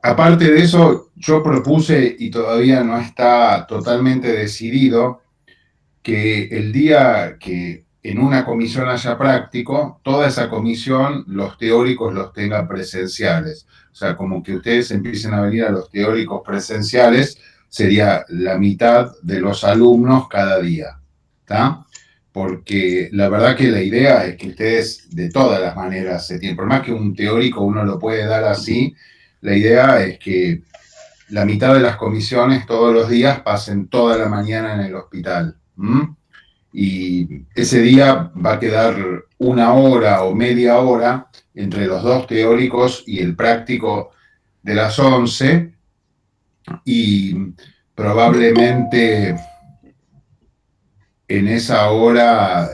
aparte de eso, yo propuse, y todavía no está totalmente decidido, que el día que en una comisión haya práctico, toda esa comisión, los teóricos los tengan presenciales. O sea, como que ustedes empiecen a venir a los teóricos presenciales, sería la mitad de los alumnos cada día. ¿Está? Porque la verdad que la idea es que ustedes de todas las maneras se tienen, por más que un teórico uno lo puede dar así, la idea es que la mitad de las comisiones todos los días pasen toda la mañana en el hospital. Y ese día va a quedar una hora o media hora entre los dos teóricos y el práctico de las 11 y probablemente en esa hora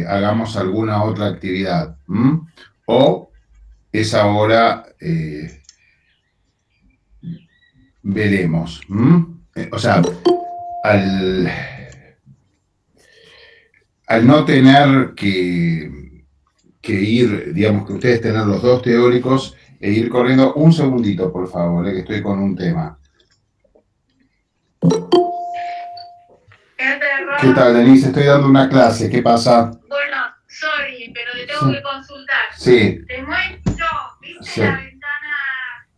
hagamos alguna otra actividad. O esa hora veremos. O sea, al, al no tener que ir, digamos que ustedes tener los dos teóricos e ir corriendo, un segundito, por favor, que estoy con un tema. ¿Qué tal, Denise? Estoy dando una clase, ¿qué pasa? Bueno, sorry, pero te tengo que consultar. Sí. Te muestro, ¿viste Sí. la ventana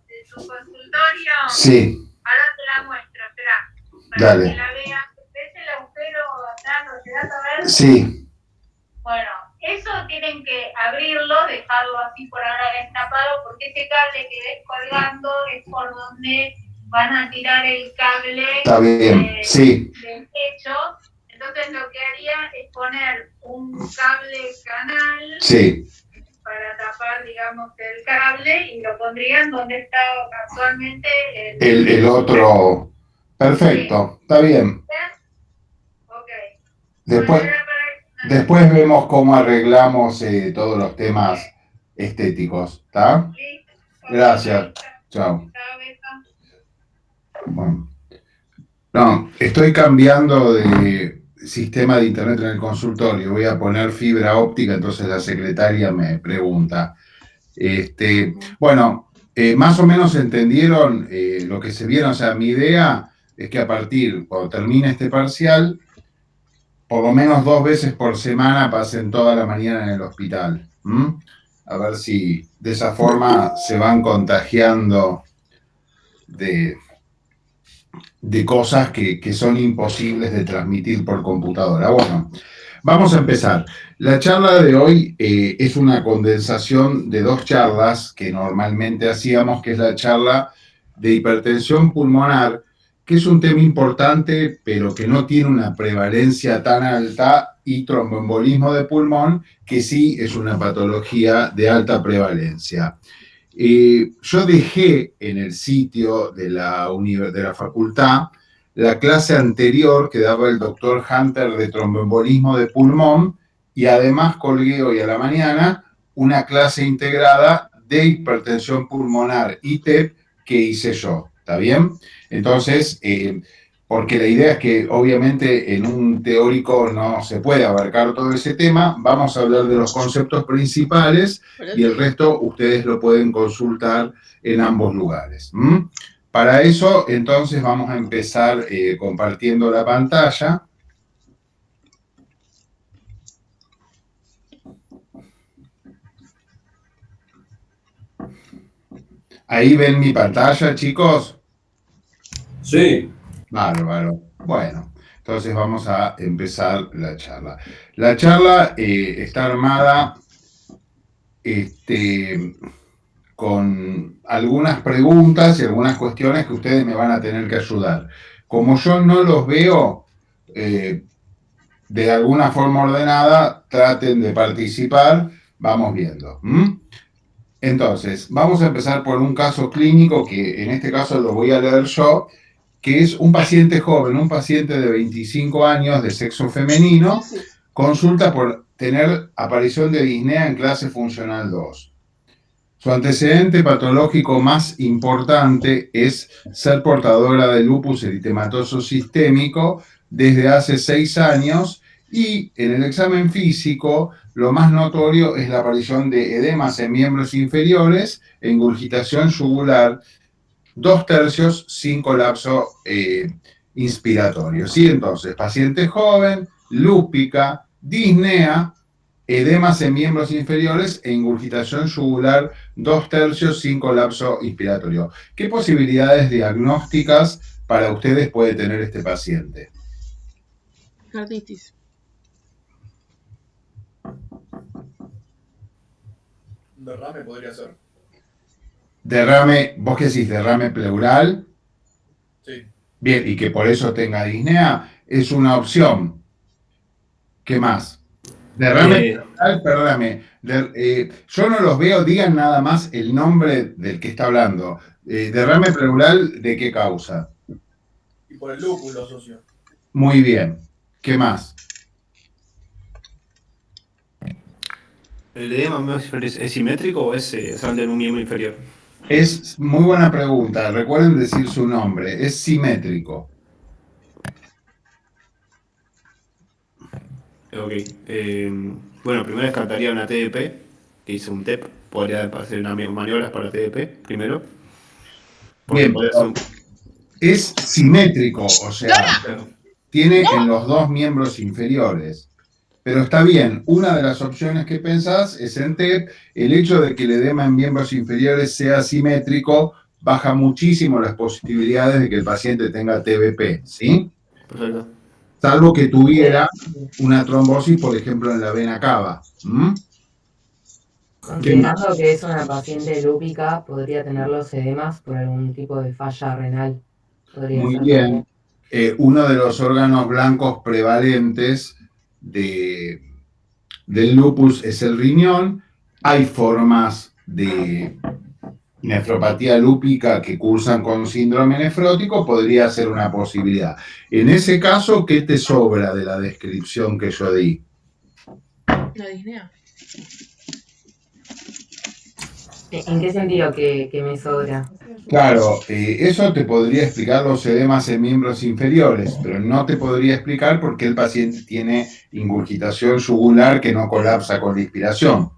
de tu consultorio? Sí. Ahora te la muestro, espera, para Dale. que la veas. ¿Ves el agujero atrás? ¿Lo llegas a ver? Sí. Bueno, eso tienen que abrirlo, dejarlo así por ahora destapado, porque ese cable que ves colgando es por donde van a tirar el cable. Está bien, sí. Del techo. Entonces lo que haría es poner un cable canal, sí, para tapar, digamos, el cable, y lo pondrían donde está actualmente el otro. Perfecto, sí. Está bien. Ok. Después vemos cómo arreglamos todos los temas estéticos. ¿Está? Gracias. Chao. Bueno. No, estoy cambiando de sistema de internet en el consultorio. Voy a poner fibra óptica, entonces la secretaria me pregunta. Bueno, más o menos entendieron lo que se vieron. O sea, mi idea es que a partir, cuando termine este parcial, por lo menos 2 veces por semana pasen toda la mañana en el hospital. A ver si de esa forma se van contagiando de cosas que son imposibles de transmitir por computadora. Bueno, vamos a empezar. La charla de hoy es una condensación de 2 charlas que normalmente hacíamos, que es la charla de hipertensión pulmonar, que es un tema importante, pero que no tiene una prevalencia tan alta, y tromboembolismo de pulmón, que sí es una patología de alta prevalencia. Yo dejé en el sitio de la facultad la clase anterior que daba el doctor Hunter de tromboembolismo de pulmón, y además colgué hoy a la mañana una clase integrada de hipertensión pulmonar, ITEP, que hice yo. ¿Está bien? Entonces, porque la idea es que obviamente en un teórico no se puede abarcar todo ese tema, vamos a hablar de los conceptos principales y el resto ustedes lo pueden consultar en ambos lugares. Para eso, entonces, vamos a empezar compartiendo la pantalla. ¿Ahí ven mi pantalla, chicos? Sí. Bárbaro. Bueno, entonces vamos a empezar la charla. La charla está armada con algunas preguntas y algunas cuestiones que ustedes me van a tener que ayudar. Como yo no los veo de alguna forma ordenada, traten de participar, vamos viendo. Entonces, vamos a empezar por un caso clínico que en este caso lo voy a leer yo, que es un paciente joven, un paciente de 25 años de sexo femenino, consulta por tener aparición de disnea en clase funcional 2. Su antecedente patológico más importante es ser portadora de lupus eritematoso sistémico desde hace 6 años, y en el examen físico lo más notorio es la aparición de edemas en miembros inferiores e ingurgitación yugular, 2/3 sin colapso inspiratorio. ¿Sí? Entonces, paciente joven, lúpica, disnea, edemas en miembros inferiores e ingurgitación yugular 2/3 sin colapso inspiratorio. ¿Qué posibilidades diagnósticas para ustedes puede tener este paciente? Carditis. Derrame podría ser. Derrame, ¿vos qué decís? ¿Derrame pleural? Sí. Bien, y que por eso tenga disnea, es una opción. ¿Qué más? Derrame pleural, perdóname. Yo no los veo, digan nada más el nombre del que está hablando. Derrame pleural, ¿de qué causa? Y por el lúpulo, socio. Muy bien. ¿Qué más? ¿El edema es simétrico o es sale en un miembro inferior? Es muy buena pregunta. Recuerden decir su nombre. Es simétrico. Ok. Bueno, primero descartaría una TDP, que hice un TEP. Podría hacer unas maniobras para TDP primero. Bien, es simétrico, o sea, tiene en los dos miembros inferiores. Pero está bien, una de las opciones que pensás es en TEP. El hecho de que el edema en miembros inferiores sea simétrico baja muchísimo las posibilidades de que el paciente tenga TBP, ¿sí? Perfecto. Salvo que tuviera una trombosis, por ejemplo, en la vena cava. Considerando que es una paciente lúpica, podría tener los edemas por algún tipo de falla renal. Muy bien. Uno de los órganos blancos prevalentes del lupus es el riñón. Hay formas de nefropatía lúpica que cursan con síndrome nefrótico, podría ser una posibilidad. En ese caso, ¿qué te sobra de la descripción que yo di? La disnea. ¿En qué sentido que me sobra? Claro, eso te podría explicar los edemas en miembros inferiores, pero no te podría explicar por qué el paciente tiene ingurgitación yugular que no colapsa con la inspiración.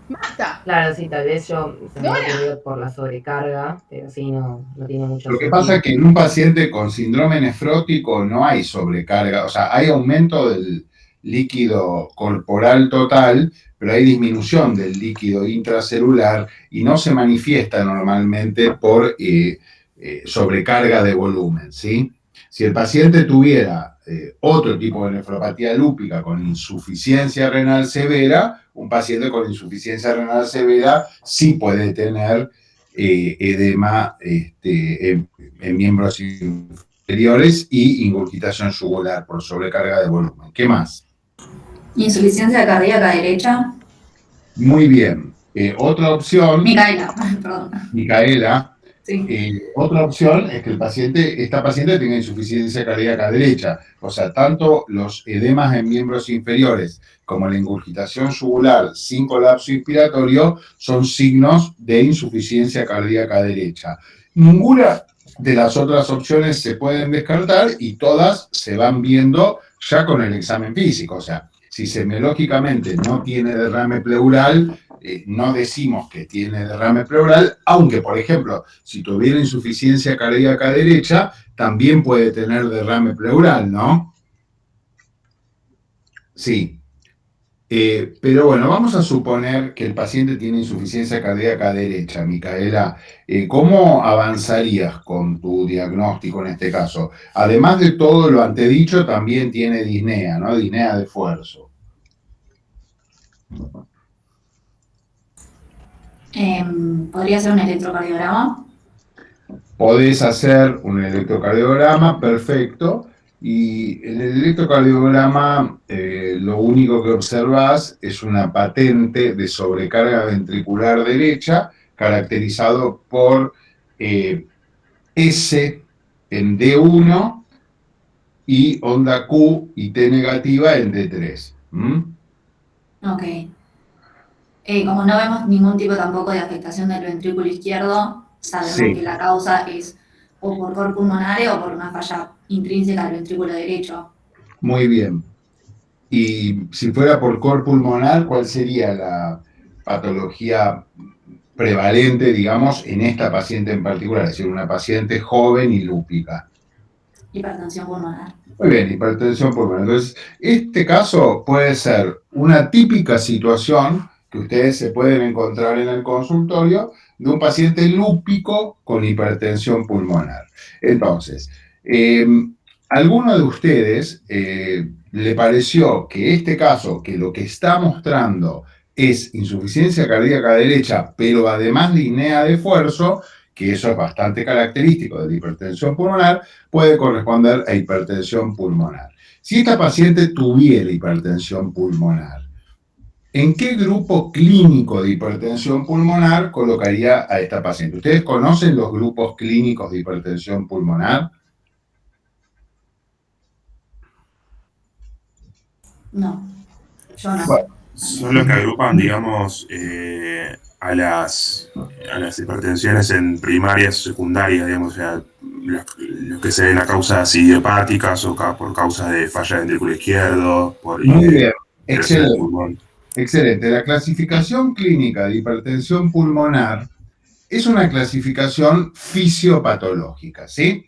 ¡Basta! Claro, sí, tal vez yo se me ha ocurrido por la sobrecarga, pero sí, no tiene mucho Lo que sentido. pasa es que en un paciente con síndrome nefrótico no hay sobrecarga, o sea, hay aumento del líquido corporal total, pero hay disminución del líquido intracelular y no se manifiesta normalmente por sobrecarga de volumen, ¿sí? Si el paciente tuviera otro tipo de nefropatía lúpica con insuficiencia renal severa, un paciente con insuficiencia renal severa sí puede tener edema en miembros inferiores y ingurgitación yugular por sobrecarga de volumen. ¿Qué más? Insuficiencia cardíaca derecha. Muy bien. Otra opción. Micaela, perdón. Micaela. Sí. Otra opción es que esta paciente tenga insuficiencia cardíaca derecha. O sea, tanto los edemas en miembros inferiores como la ingurgitación yugular sin colapso inspiratorio son signos de insuficiencia cardíaca derecha. Ninguna de las otras opciones se pueden descartar y todas se van viendo ya con el examen físico. O sea, si semiológicamente no tiene derrame pleural, no decimos que tiene derrame pleural, aunque, por ejemplo, si tuviera insuficiencia cardíaca derecha, también puede tener derrame pleural, ¿no? Sí. Pero bueno, vamos a suponer que el paciente tiene insuficiencia cardíaca derecha, Micaela. ¿Cómo avanzarías con tu diagnóstico en este caso? Además de todo lo antedicho, también tiene disnea, ¿no? Disnea de esfuerzo. ¿Podría ser un electrocardiograma? Podés hacer un electrocardiograma, perfecto, y en el electrocardiograma lo único que observás es una patente de sobrecarga ventricular derecha caracterizado por S en D1 y onda Q y T negativa en D3. Ok. Como no vemos ningún tipo tampoco de afectación del ventrículo izquierdo, sabemos Sí. que la causa es o por cor pulmonar o por una falla intrínseca del ventrículo derecho. Muy bien. Y si fuera por cor pulmonar, ¿cuál sería la patología prevalente, digamos, en esta paciente en particular, es decir, una paciente joven y lúpica. Hipertensión pulmonar. Muy bien, hipertensión pulmonar. Entonces, este caso puede ser una típica situación que ustedes se pueden encontrar en el consultorio de un paciente lúpico con hipertensión pulmonar. Entonces, ¿alguno de ustedes le pareció que este caso, que lo que está mostrando es insuficiencia cardíaca derecha, pero además disnea de esfuerzo, que eso es bastante característico de la hipertensión pulmonar, puede corresponder a hipertensión pulmonar? Si esta paciente tuviera hipertensión pulmonar, ¿en qué grupo clínico de hipertensión pulmonar colocaría a esta paciente? ¿Ustedes conocen los grupos clínicos de hipertensión pulmonar? No, yo no. Bueno, Son los que agrupan, digamos, a las hipertensiones en primarias o secundarias, digamos, o sea, los que se ven a causas idiopáticas o por causas de falla ventrículo izquierdo, por muy bien, erosión del excelente. pulmón. Excelente. La clasificación clínica de hipertensión pulmonar es una clasificación fisiopatológica, ¿sí?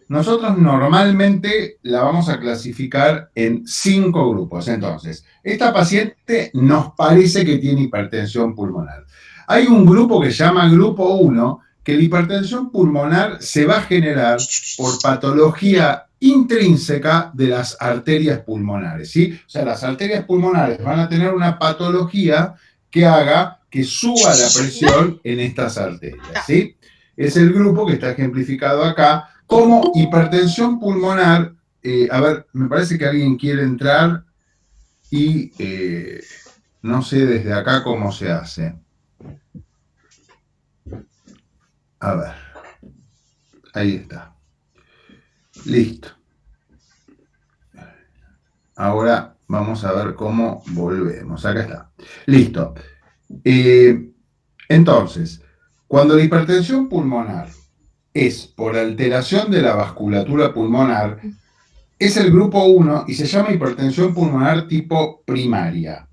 Nosotros normalmente la vamos a clasificar en 5 grupos. Entonces, esta paciente nos parece que tiene hipertensión pulmonar. Hay un grupo que se llama grupo 1, que la hipertensión pulmonar se va a generar por patología intrínseca de las arterias pulmonares, ¿sí? O sea, las arterias pulmonares van a tener una patología que haga que suba la presión en estas arterias, ¿sí? Es el grupo que está ejemplificado acá como hipertensión pulmonar. A ver, me parece que alguien quiere entrar y no sé desde acá cómo se hace. A ver, ahí está. Listo. Ahora vamos a ver cómo volvemos. Acá está. Listo. Entonces, cuando la hipertensión pulmonar es por alteración de la vasculatura pulmonar, es el grupo 1 y se llama hipertensión pulmonar tipo primaria.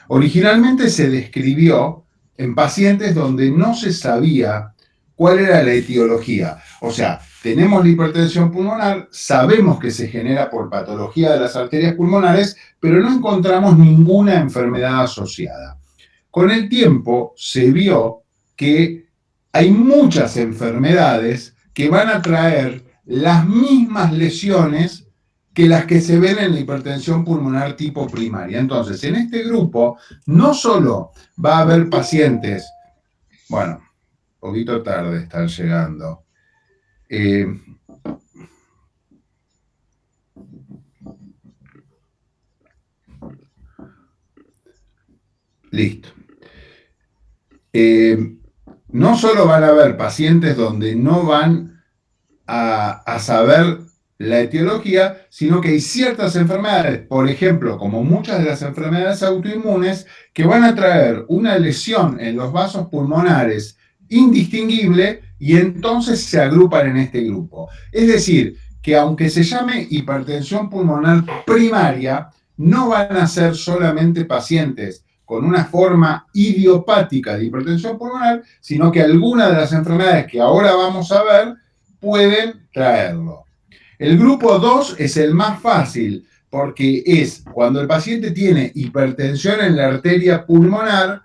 Originalmente se describió en pacientes donde no se sabía cuál era la etiología. O sea, tenemos la hipertensión pulmonar, sabemos que se genera por patología de las arterias pulmonares, pero no encontramos ninguna enfermedad asociada. Con el tiempo se vio que hay muchas enfermedades que van a traer las mismas lesiones que las que se ven en la hipertensión pulmonar tipo primaria. Entonces, en este grupo no solo va a haber pacientes, bueno, un poquito tarde están llegando. Listo. No solo van a haber pacientes donde no van a saber la etiología, sino que hay ciertas enfermedades, por ejemplo, como muchas de las enfermedades autoinmunes, que van a traer una lesión en los vasos pulmonares indistinguible y entonces se agrupan en este grupo. Es decir, que aunque se llame hipertensión pulmonar primaria, no van a ser solamente pacientes con una forma idiopática de hipertensión pulmonar, sino que algunas de las enfermedades que ahora vamos a ver pueden traerlo. El grupo 2 es el más fácil, porque es cuando el paciente tiene hipertensión en la arteria pulmonar,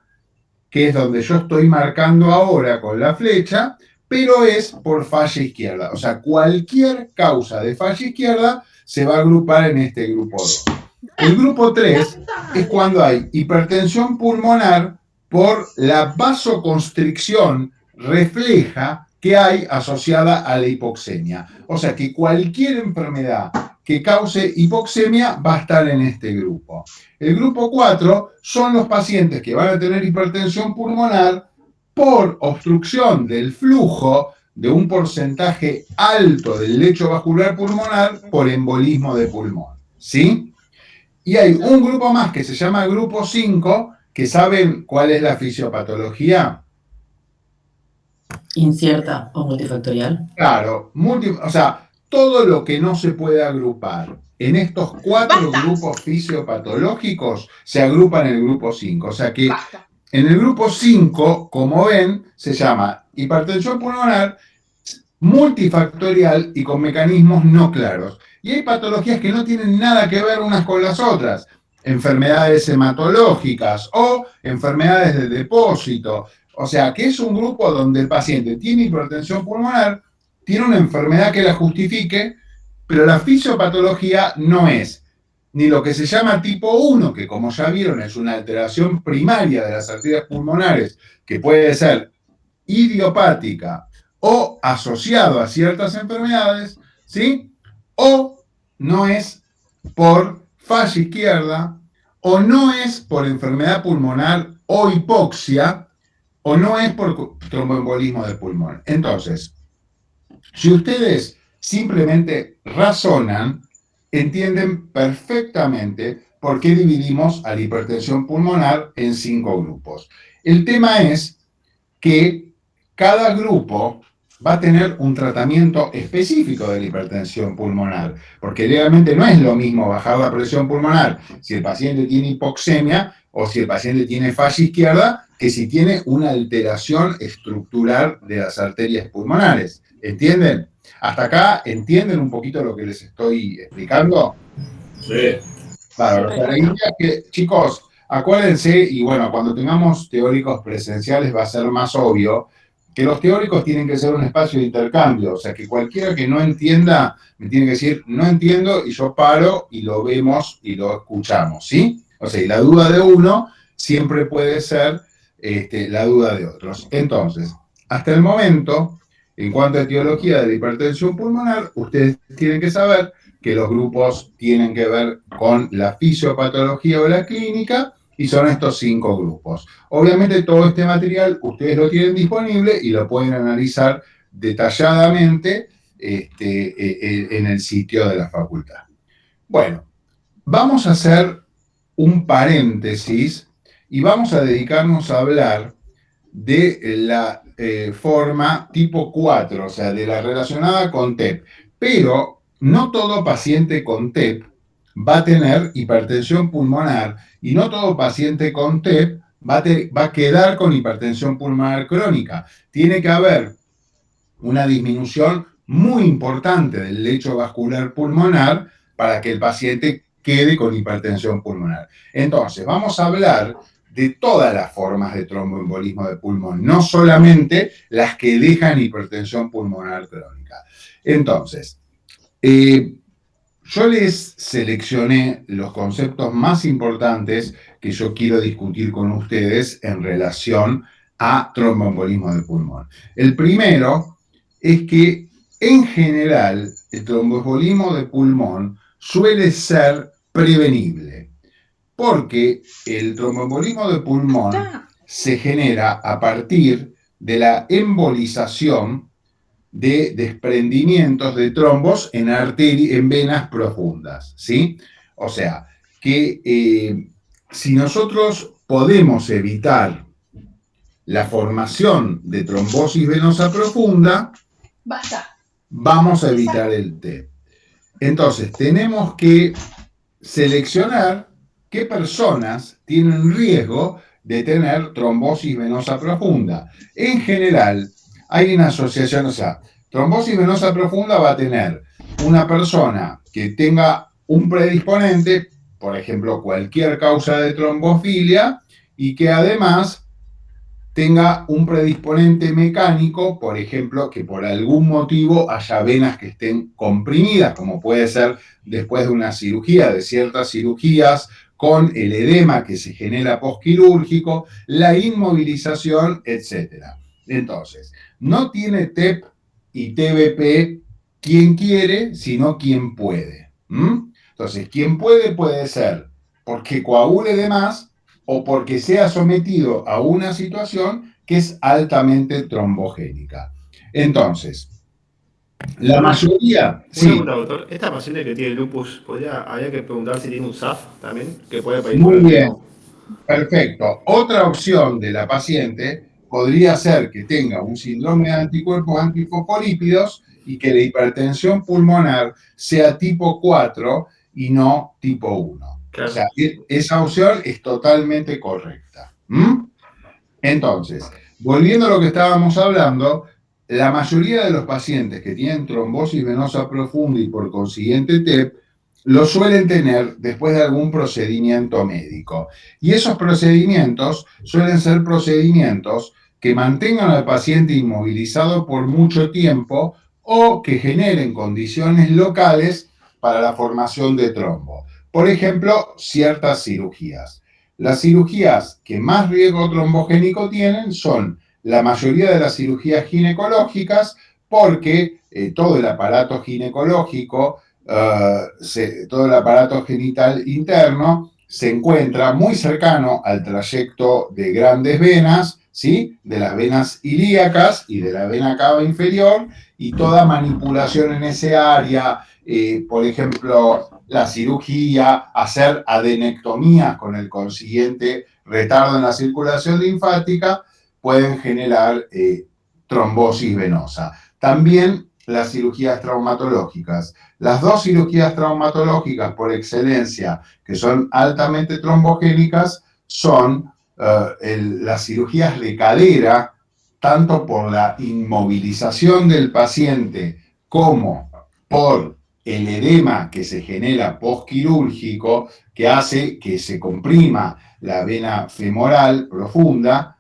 que es donde yo estoy marcando ahora con la flecha, pero es por falla izquierda. O sea, cualquier causa de falla izquierda se va a agrupar en este grupo 2. El grupo 3 es cuando hay hipertensión pulmonar por la vasoconstricción refleja que hay asociada a la hipoxemia. O sea que cualquier enfermedad que cause hipoxemia va a estar en este grupo. El grupo 4 son los pacientes que van a tener hipertensión pulmonar por obstrucción del flujo de un porcentaje alto del lecho vascular pulmonar por embolismo de pulmón, ¿sí? Y hay un grupo más que se llama grupo 5, que ¿saben cuál es la fisiopatología? Incierta o multifactorial. Claro, o sea, todo lo que no se puede agrupar en estos 4 grupos fisiopatológicos se agrupa en el grupo 5. O sea que En el grupo 5, como ven, se llama hipertensión pulmonar multifactorial y con mecanismos no claros. Y hay patologías que no tienen nada que ver unas con las otras. Enfermedades hematológicas o enfermedades de depósito. O sea, que es un grupo donde el paciente tiene hipertensión pulmonar, tiene una enfermedad que la justifique, pero la fisiopatología no es ni lo que se llama tipo 1, que como ya vieron es una alteración primaria de las arterias pulmonares, que puede ser idiopática o asociado a ciertas enfermedades, ¿sí? O no es por falla izquierda, o no es por enfermedad pulmonar o hipoxia, o no es por tromboembolismo de pulmón. Entonces, si ustedes simplemente razonan, entienden perfectamente por qué dividimos a la hipertensión pulmonar en 5 grupos. El tema es que cada grupo va a tener un tratamiento específico de la hipertensión pulmonar, porque realmente no es lo mismo bajar la presión pulmonar si el paciente tiene hipoxemia o si el paciente tiene falla izquierda, que si tiene una alteración estructural de las arterias pulmonares. ¿Entienden? ¿Hasta acá entienden un poquito lo que les estoy explicando? Sí. Claro, la idea es que, chicos, acuérdense, y bueno, cuando tengamos teóricos presenciales va a ser más obvio, que los teóricos tienen que ser un espacio de intercambio, o sea, que cualquiera que no entienda me tiene que decir, no entiendo, y yo paro y lo vemos y lo escuchamos, ¿sí? O sea, y la duda de uno siempre puede ser la duda de otros. Entonces, hasta el momento, en cuanto a etiología de la hipertensión pulmonar, ustedes tienen que saber que los grupos tienen que ver con la fisiopatología o la clínica, y son estos 5 grupos. Obviamente todo este material ustedes lo tienen disponible y lo pueden analizar detalladamente en el sitio de la facultad. Bueno, vamos a hacer un paréntesis y vamos a dedicarnos a hablar de la forma tipo 4, o sea, de la relacionada con TEP. Pero no todo paciente con TEP va a tener hipertensión pulmonar y no todo paciente con TEP va a quedar con hipertensión pulmonar crónica. Tiene que haber una disminución muy importante del lecho vascular pulmonar para que el paciente quede con hipertensión pulmonar. Entonces, vamos a hablar de todas las formas de tromboembolismo de pulmón, no solamente las que dejan hipertensión pulmonar crónica. Entonces, yo les seleccioné los conceptos más importantes que yo quiero discutir con ustedes en relación a tromboembolismo de pulmón. El primero es que, en general, el tromboembolismo de pulmón suele ser prevenible, porque el tromboembolismo de pulmón se genera a partir de la embolización de desprendimientos de trombos en venas profundas, ¿sí? O sea, que si nosotros podemos evitar la formación de trombosis venosa profunda, vamos a evitar el TEP. Entonces, tenemos que seleccionar qué personas tienen riesgo de tener trombosis venosa profunda. En general, hay una asociación, o sea, trombosis venosa profunda va a tener una persona que tenga un predisponente, por ejemplo, cualquier causa de trombofilia, y que además tenga un predisponente mecánico, por ejemplo, que por algún motivo haya venas que estén comprimidas, como puede ser después de una cirugía, de ciertas cirugías, con el edema que se genera postquirúrgico, la inmovilización, etc. Entonces, no tiene TEP y TBP quien quiere, sino quien puede. Entonces, quien puede ser porque coagule de más o porque sea sometido a una situación que es altamente trombogénica. Entonces, la mayoría... Una Sí, pregunta, doctor. Esta paciente que tiene lupus, habría que preguntar si tiene un SAF también, que puede pedir muy por el bien, mismo. perfecto. Otra opción de la paciente podría ser que tenga un síndrome de anticuerpos antifosfolípidos y que la hipertensión pulmonar sea tipo 4 y no tipo 1. Claro. O sea, esa opción es totalmente correcta. Entonces, volviendo a lo que estábamos hablando, la mayoría de los pacientes que tienen trombosis venosa profunda y por consiguiente TEP, lo suelen tener después de algún procedimiento médico. Y esos procedimientos suelen ser procedimientos que mantengan al paciente inmovilizado por mucho tiempo o que generen condiciones locales para la formación de trombo. Por ejemplo, ciertas cirugías. Las cirugías que más riesgo trombogénico tienen son la mayoría de las cirugías ginecológicas porque todo el aparato ginecológico, todo el aparato genital interno se encuentra muy cercano al trayecto de grandes venas, ¿sí? De las venas ilíacas y de la vena cava inferior, y toda manipulación en ese área, por ejemplo, la cirugía, hacer adenectomías con el consiguiente retardo en la circulación linfática, pueden generar trombosis venosa. También las cirugías traumatológicas. Las dos cirugías traumatológicas por excelencia que son altamente trombogénicas son las cirugías de cadera, tanto por la inmovilización del paciente como por el edema que se genera postquirúrgico, que hace que se comprima la vena femoral profunda,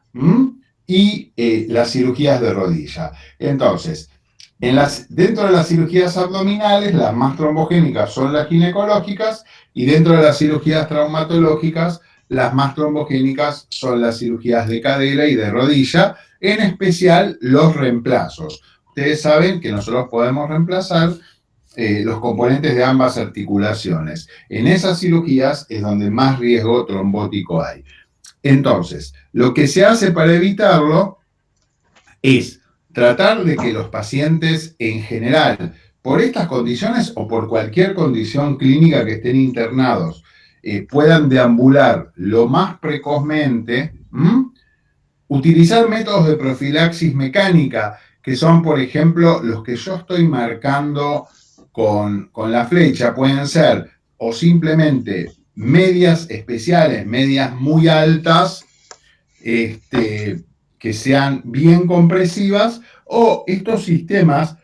y las cirugías de rodilla. Entonces, dentro de las cirugías abdominales, las más trombogénicas son las ginecológicas, y dentro de las cirugías traumatológicas, las más trombogénicas son las cirugías de cadera y de rodilla, en especial los reemplazos. Ustedes saben que nosotros podemos reemplazar los componentes de ambas articulaciones. En esas cirugías es donde más riesgo trombótico hay. Entonces, lo que se hace para evitarlo es tratar de que los pacientes en general, por estas condiciones o por cualquier condición clínica que estén internados, puedan deambular lo más precozmente, utilizar métodos de profilaxis mecánica, que son, por ejemplo, los que yo estoy marcando con la flecha. Pueden ser o simplemente medias especiales, medias muy altas, que sean bien compresivas, o estos sistemas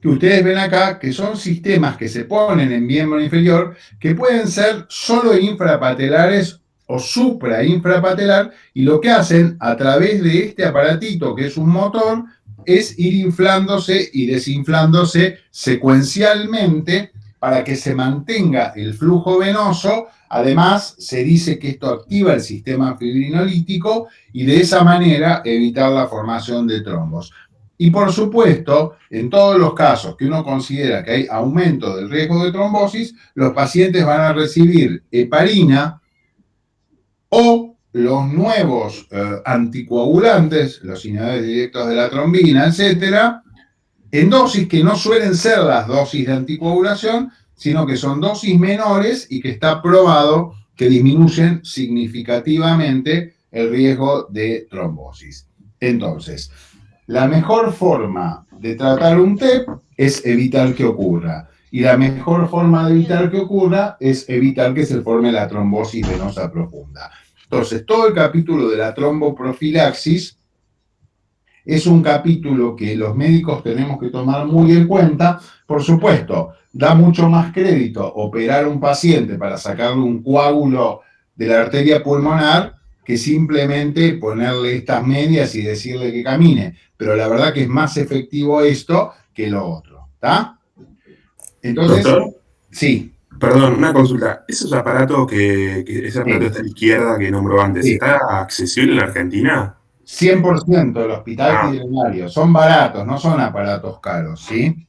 que ustedes ven acá, que son sistemas que se ponen en miembro inferior, que pueden ser solo infrapatelares o suprainfrapatelar, y lo que hacen a través de este aparatito, que es un motor, es ir inflándose y desinflándose secuencialmente para que se mantenga el flujo venoso. Además, se dice que esto activa el sistema fibrinolítico y de esa manera evitar la formación de trombos. Y por supuesto, en todos los casos que uno considera que hay aumento del riesgo de trombosis, los pacientes van a recibir heparina o los nuevos anticoagulantes, los inhibidores directos de la trombina, etcétera, en dosis que no suelen ser las dosis de anticoagulación, sino que son dosis menores y que está probado que disminuyen significativamente el riesgo de trombosis. Entonces, la mejor forma de tratar un TEP es evitar que ocurra. Y la mejor forma de evitar que ocurra es evitar que se forme la trombosis venosa profunda. Entonces, todo el capítulo de la tromboprofilaxis es un capítulo que los médicos tenemos que tomar muy en cuenta. Por supuesto, da mucho más crédito operar a un paciente para sacarle un coágulo de la arteria pulmonar que simplemente ponerle estas medias y decirle que camine. Pero la verdad que es más efectivo esto que lo otro, ¿está? Entonces, doctor, sí. Perdón, una consulta. ¿Esos aparatos ese aparato de la izquierda que nombró antes, Sí. está accesible en la Argentina? 100% el hospital quirinario. Son baratos, no son aparatos caros, ¿sí?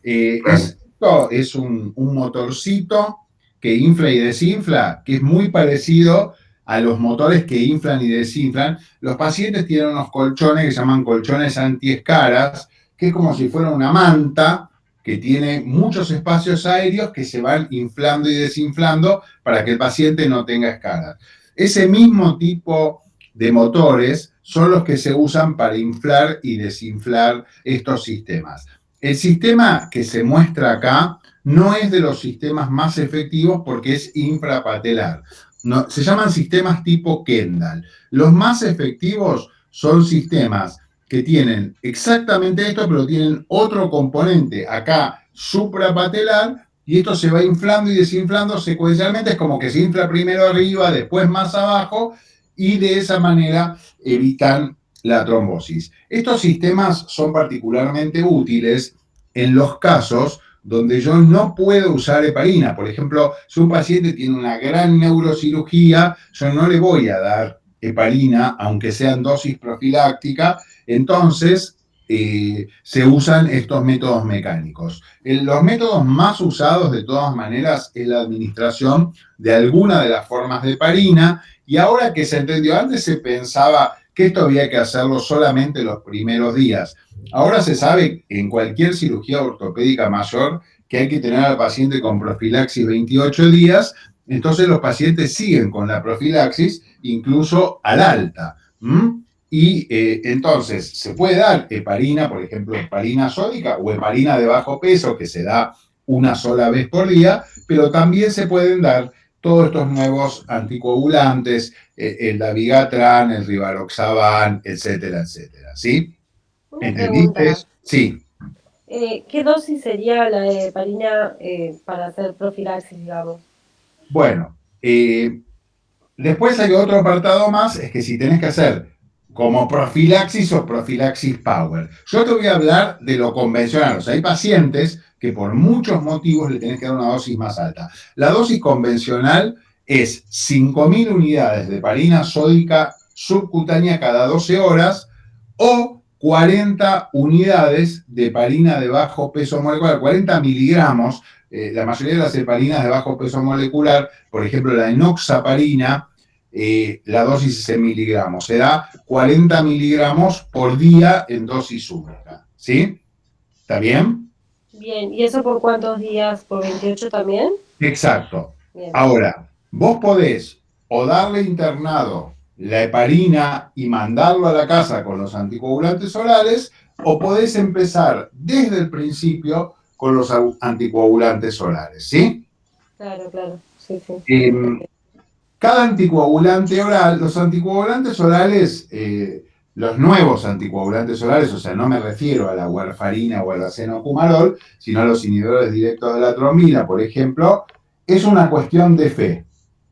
Esto es un motorcito que infla y desinfla, que es muy parecido a los motores que inflan y desinflan. Los pacientes tienen unos colchones que se llaman colchones antiescaras, que es como si fuera una manta que tiene muchos espacios aéreos que se van inflando y desinflando para que el paciente no tenga escaras. Ese mismo tipo de motores son los que se usan para inflar y desinflar estos sistemas. El sistema que se muestra acá no es de los sistemas más efectivos porque es infrapatelar. No, se llaman sistemas tipo Kendall. Los más efectivos son sistemas que tienen exactamente esto, pero tienen otro componente acá suprapatelar, y esto se va inflando y desinflando secuencialmente. Es como que se infla primero arriba, después más abajo, y de esa manera evitan la trombosis. Estos sistemas son particularmente útiles en los casos donde yo no puedo usar heparina. Por ejemplo, si un paciente tiene una gran neurocirugía, yo no le voy a dar heparina, aunque sean dosis profiláctica. Entonces, se usan estos métodos mecánicos. Los métodos más usados, de todas maneras, es la administración de alguna de las formas de heparina. Y ahora que se entendió, antes se pensaba que esto había que hacerlo solamente los primeros días. Ahora se sabe en cualquier cirugía ortopédica mayor que hay que tener al paciente con profilaxis 28 días, entonces los pacientes siguen con la profilaxis incluso al alta. Y entonces se puede dar heparina, por ejemplo, heparina sódica o heparina de bajo peso, que se da una sola vez por día, pero también se pueden dar todos estos nuevos anticoagulantes, el dabigatran, el rivaroxaban, etcétera, etcétera, ¿sí? Una ¿Entendiste? pregunta. Sí. ¿Qué dosis sería la de heparina para hacer profilaxis, digamos? Bueno, después hay otro apartado más, es que si tenés que hacer como profilaxis o profilaxis power. Yo te voy a hablar de lo convencional. O sea, hay pacientes que por muchos motivos le tenés que dar una dosis más alta. La dosis convencional es 5.000 unidades de heparina sódica subcutánea cada 12 horas o 40 unidades de heparina de bajo peso molecular, 40 miligramos. La mayoría de las heparinas de bajo peso molecular, por ejemplo la enoxaparina, la dosis es en miligramos, se da 40 miligramos por día en dosis única, ¿sí? ¿Está bien? Bien, ¿y eso por cuántos días? ¿Por 28 también? Exacto. Bien. Ahora, vos podés o darle internado la heparina y mandarlo a la casa con los anticoagulantes orales, o podés empezar desde el principio con los anticoagulantes orales, ¿sí? Claro, claro, sí, sí. Cada anticoagulante oral, los anticoagulantes orales, los nuevos anticoagulantes orales, o sea, no me refiero a la warfarina o al acenocumarol, sino a los inhibidores directos de la trombina, por ejemplo, es una cuestión de fe,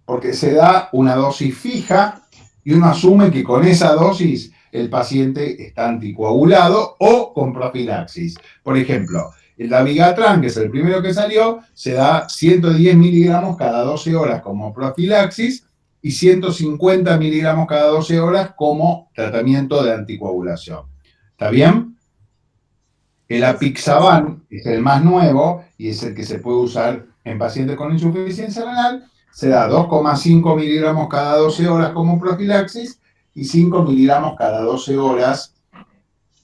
porque se da una dosis fija y uno asume que con esa dosis el paciente está anticoagulado o con profilaxis. Por ejemplo, el dabigatran, que es el primero que salió, se da 110 miligramos cada 12 horas como profilaxis y 150 miligramos cada 12 horas como tratamiento de anticoagulación. ¿Está bien? El apixaban es el más nuevo y es el que se puede usar en pacientes con insuficiencia renal. Se da 2,5 miligramos cada 12 horas como profilaxis y 5 miligramos cada 12 horas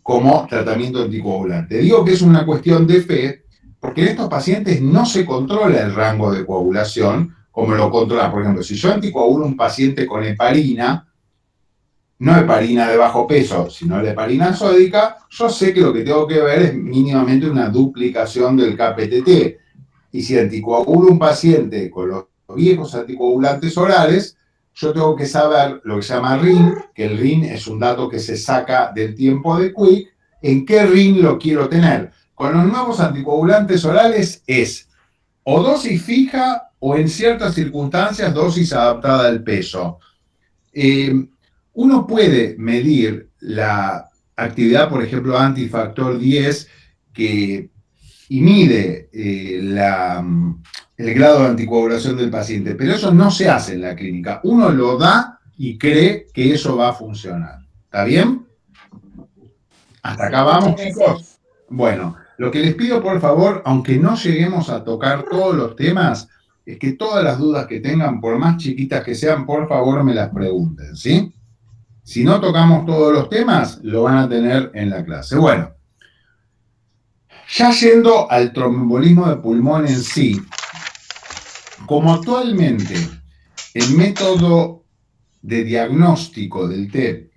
como tratamiento anticoagulante. Digo que es una cuestión de fe, porque en estos pacientes no se controla el rango de coagulación como lo controla. Por ejemplo, si yo anticoagulo a un paciente con heparina, no heparina de bajo peso, sino la heparina sódica, yo sé que lo que tengo que ver es mínimamente una duplicación del KPTT. Y si anticoagulo a un paciente con los viejos anticoagulantes orales, yo tengo que saber lo que se llama RIN, que el RIN es un dato que se saca del tiempo de Quick, en qué RIN lo quiero tener. Con los nuevos anticoagulantes orales es o dosis fija o en ciertas circunstancias dosis adaptada al peso. Uno puede medir la actividad, por ejemplo, antifactor 10, y mide el grado de anticoagulación del paciente, pero eso no se hace en la clínica. Uno lo da y cree que eso va a funcionar. ¿Está bien? ¿Hasta acá vamos, chicos? Bueno, lo que les pido, por favor, aunque no lleguemos a tocar todos los temas, es que todas las dudas que tengan, por más chiquitas que sean, por favor me las pregunten, ¿sí? Si no tocamos todos los temas, lo van a tener en la clase. Bueno, ya yendo al tromboembolismo de pulmón en sí, como actualmente el método de diagnóstico del TEP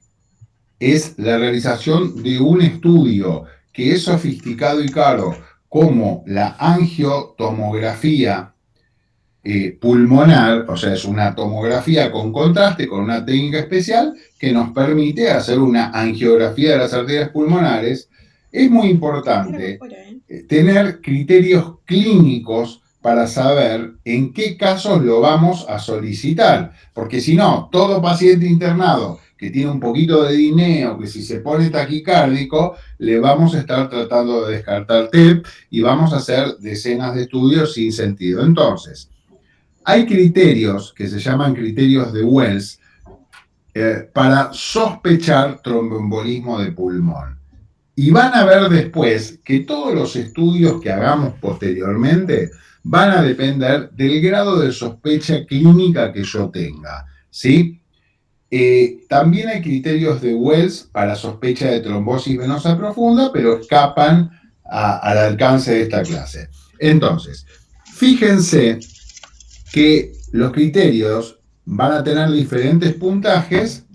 es la realización de un estudio que es sofisticado y caro, como la angiotomografía pulmonar, o sea, es una tomografía con contraste, con una técnica especial que nos permite hacer una angiografía de las arterias pulmonares. Es muy importante tener criterios clínicos para saber en qué casos lo vamos a solicitar, porque si no, todo paciente internado que tiene un poquito de disnea, que si se pone taquicárdico, le vamos a estar tratando de descartar TEP y vamos a hacer decenas de estudios sin sentido. Entonces, hay criterios que se llaman criterios de Wells para sospechar tromboembolismo de pulmón. Y van a ver después que todos los estudios que hagamos posteriormente van a depender del grado de sospecha clínica que yo tenga, ¿sí? También hay criterios de Wells para sospecha de trombosis venosa profunda, pero escapan al alcance de esta clase. Entonces, fíjense que los criterios van a tener diferentes puntajes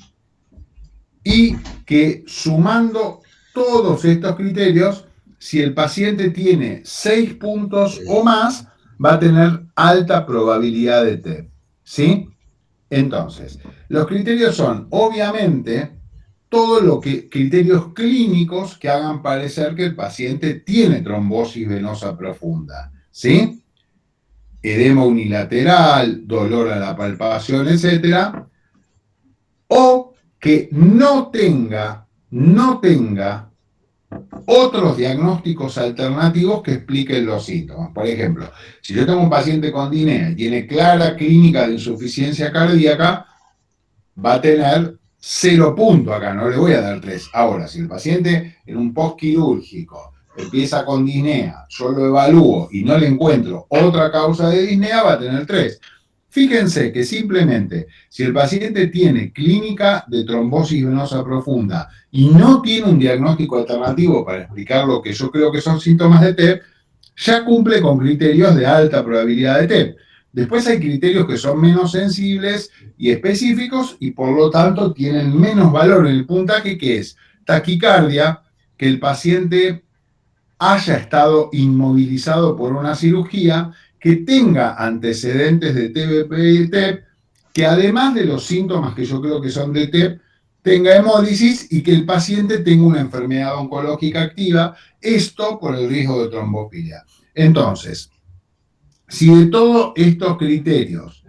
y que sumando todos estos criterios, si el paciente tiene 6 puntos o más, va a tener alta probabilidad de TEP, ¿sí? Entonces, los criterios son, obviamente, todo lo que criterios clínicos que hagan parecer que el paciente tiene trombosis venosa profunda, ¿sí? Edema unilateral, dolor a la palpación, etc. O que no tenga otros diagnósticos alternativos que expliquen los síntomas. Por ejemplo, si yo tengo un paciente con disnea y tiene clara clínica de insuficiencia cardíaca, va a tener 0 puntos acá, no le voy a dar 3. Ahora, si el paciente en un postquirúrgico empieza con disnea, yo lo evalúo y no le encuentro otra causa de disnea, va a tener 3. Fíjense que simplemente, si el paciente tiene clínica de trombosis venosa profunda y no tiene un diagnóstico alternativo para explicar lo que yo creo que son síntomas de TEP, ya cumple con criterios de alta probabilidad de TEP. Después hay criterios que son menos sensibles y específicos y por lo tanto tienen menos valor en el puntaje, que es taquicardia, que el paciente haya estado inmovilizado por una cirugía, que tenga antecedentes de TBP y TEP, que además de los síntomas que yo creo que son de TEP, tenga hemólisis y que el paciente tenga una enfermedad oncológica activa, esto por el riesgo de trombofilia. Entonces, si de todos estos criterios,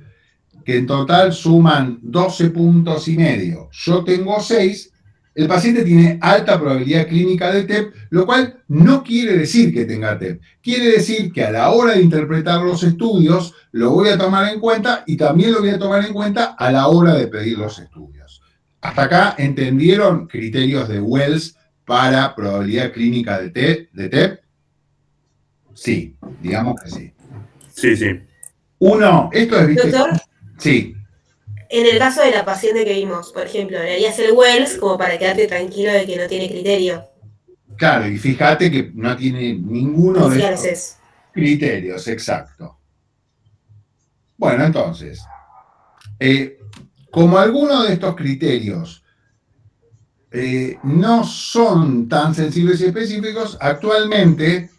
que en total suman 12 puntos y medio, yo tengo 6, el paciente tiene alta probabilidad clínica de TEP, lo cual no quiere decir que tenga TEP. Quiere decir que a la hora de interpretar los estudios lo voy a tomar en cuenta y también lo voy a tomar en cuenta a la hora de pedir los estudios. ¿Hasta acá entendieron criterios de Wells para probabilidad clínica de TEP? Sí, digamos que sí. Sí, sí. Uno, esto es... ¿viste? Doctor, Sí. en el caso de la paciente que vimos, por ejemplo, le harías el Wells como para quedarte tranquilo de que no tiene criterio. Claro, y fíjate que no tiene ninguno de Claro, estos criterios, exacto. Bueno, entonces, como algunos de estos criterios no son tan sensibles y específicos, actualmente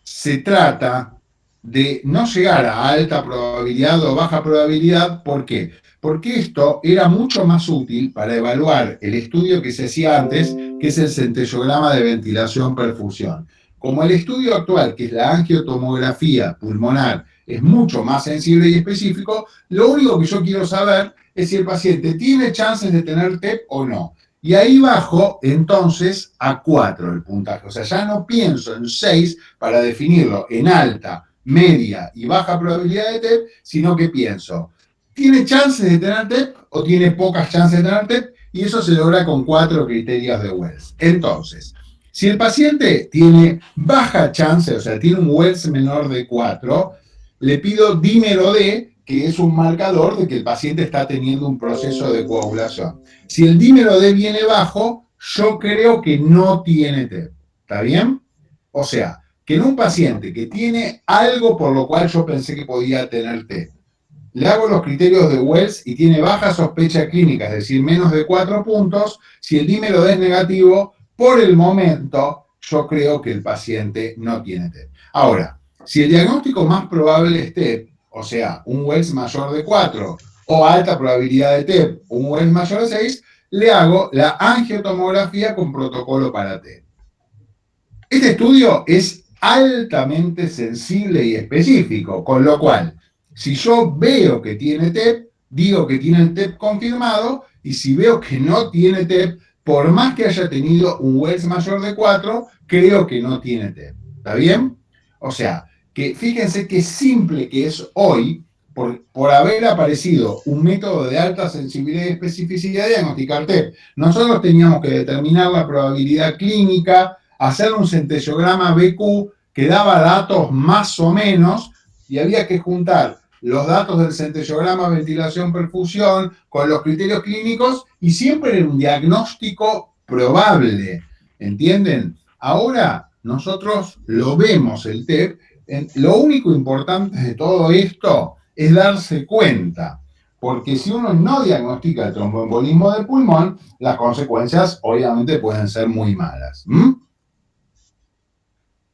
se trata de no llegar a alta probabilidad o baja probabilidad. ¿Por qué? Porque esto era mucho más útil para evaluar el estudio que se hacía antes, que es el centellograma de ventilación-perfusión. Como el estudio actual, que es la angiotomografía pulmonar, es mucho más sensible y específico, lo único que yo quiero saber es si el paciente tiene chances de tener TEP o no. Y ahí bajo, entonces, a 4 el puntaje. O sea, ya no pienso en 6 para definirlo en alta, media y baja probabilidad de TEP, sino que pienso, ¿tiene chances de tener TEP o tiene pocas chances de tener TEP? Y eso se logra con 4 criterios de Wells. Entonces, si el paciente tiene baja chance, o sea, tiene un Wells menor de 4, le pido dímero D, que es un marcador de que el paciente está teniendo un proceso de coagulación. Si el dímero D viene bajo, yo creo que no tiene TEP. ¿Está bien? O sea, que en un paciente que tiene algo por lo cual yo pensé que podía tener TEP, le hago los criterios de Wells y tiene baja sospecha clínica, es decir, menos de 4 puntos, si el dímero D es negativo, por el momento yo creo que el paciente no tiene TEP. Ahora, si el diagnóstico más probable es TEP, o sea, un Wells mayor de 4, o alta probabilidad de TEP, un Wells mayor de 6, le hago la angiotomografía con protocolo para TEP. Este estudio es altamente sensible y específico, con lo cual, si yo veo que tiene TEP, digo que tiene el TEP confirmado, y si veo que no tiene TEP, por más que haya tenido un Wells mayor de 4, creo que no tiene TEP. ¿Está bien? O sea, que fíjense qué simple que es hoy, por haber aparecido un método de alta sensibilidad y especificidad de diagnosticar TEP. Nosotros teníamos que determinar la probabilidad clínica, hacer un centellograma BQ que daba datos más o menos, y había que juntar los datos del centellograma ventilación-perfusión con los criterios clínicos, y siempre era un diagnóstico probable, ¿entienden? Ahora nosotros lo vemos el TEP, lo único importante de todo esto es darse cuenta, porque si uno no diagnostica el tromboembolismo del pulmón, las consecuencias obviamente pueden ser muy malas.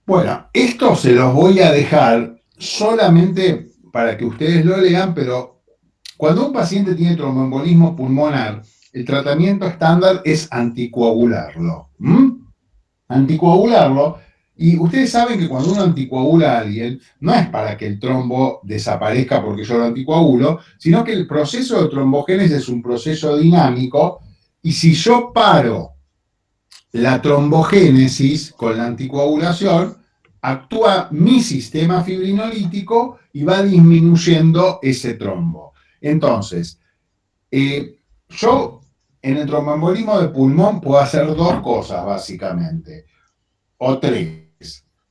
Bueno, esto se los voy a dejar solamente para que ustedes lo lean, pero cuando un paciente tiene tromboembolismo pulmonar, el tratamiento estándar es anticoagularlo. Anticoagularlo, y ustedes saben que cuando uno anticoagula a alguien, no es para que el trombo desaparezca porque yo lo anticoagulo, sino que el proceso de trombogénesis es un proceso dinámico, y si yo paro la trombogénesis con la anticoagulación, actúa mi sistema fibrinolítico y va disminuyendo ese trombo. Entonces, yo en el tromboembolismo de pulmón puedo hacer dos cosas básicamente, o tres.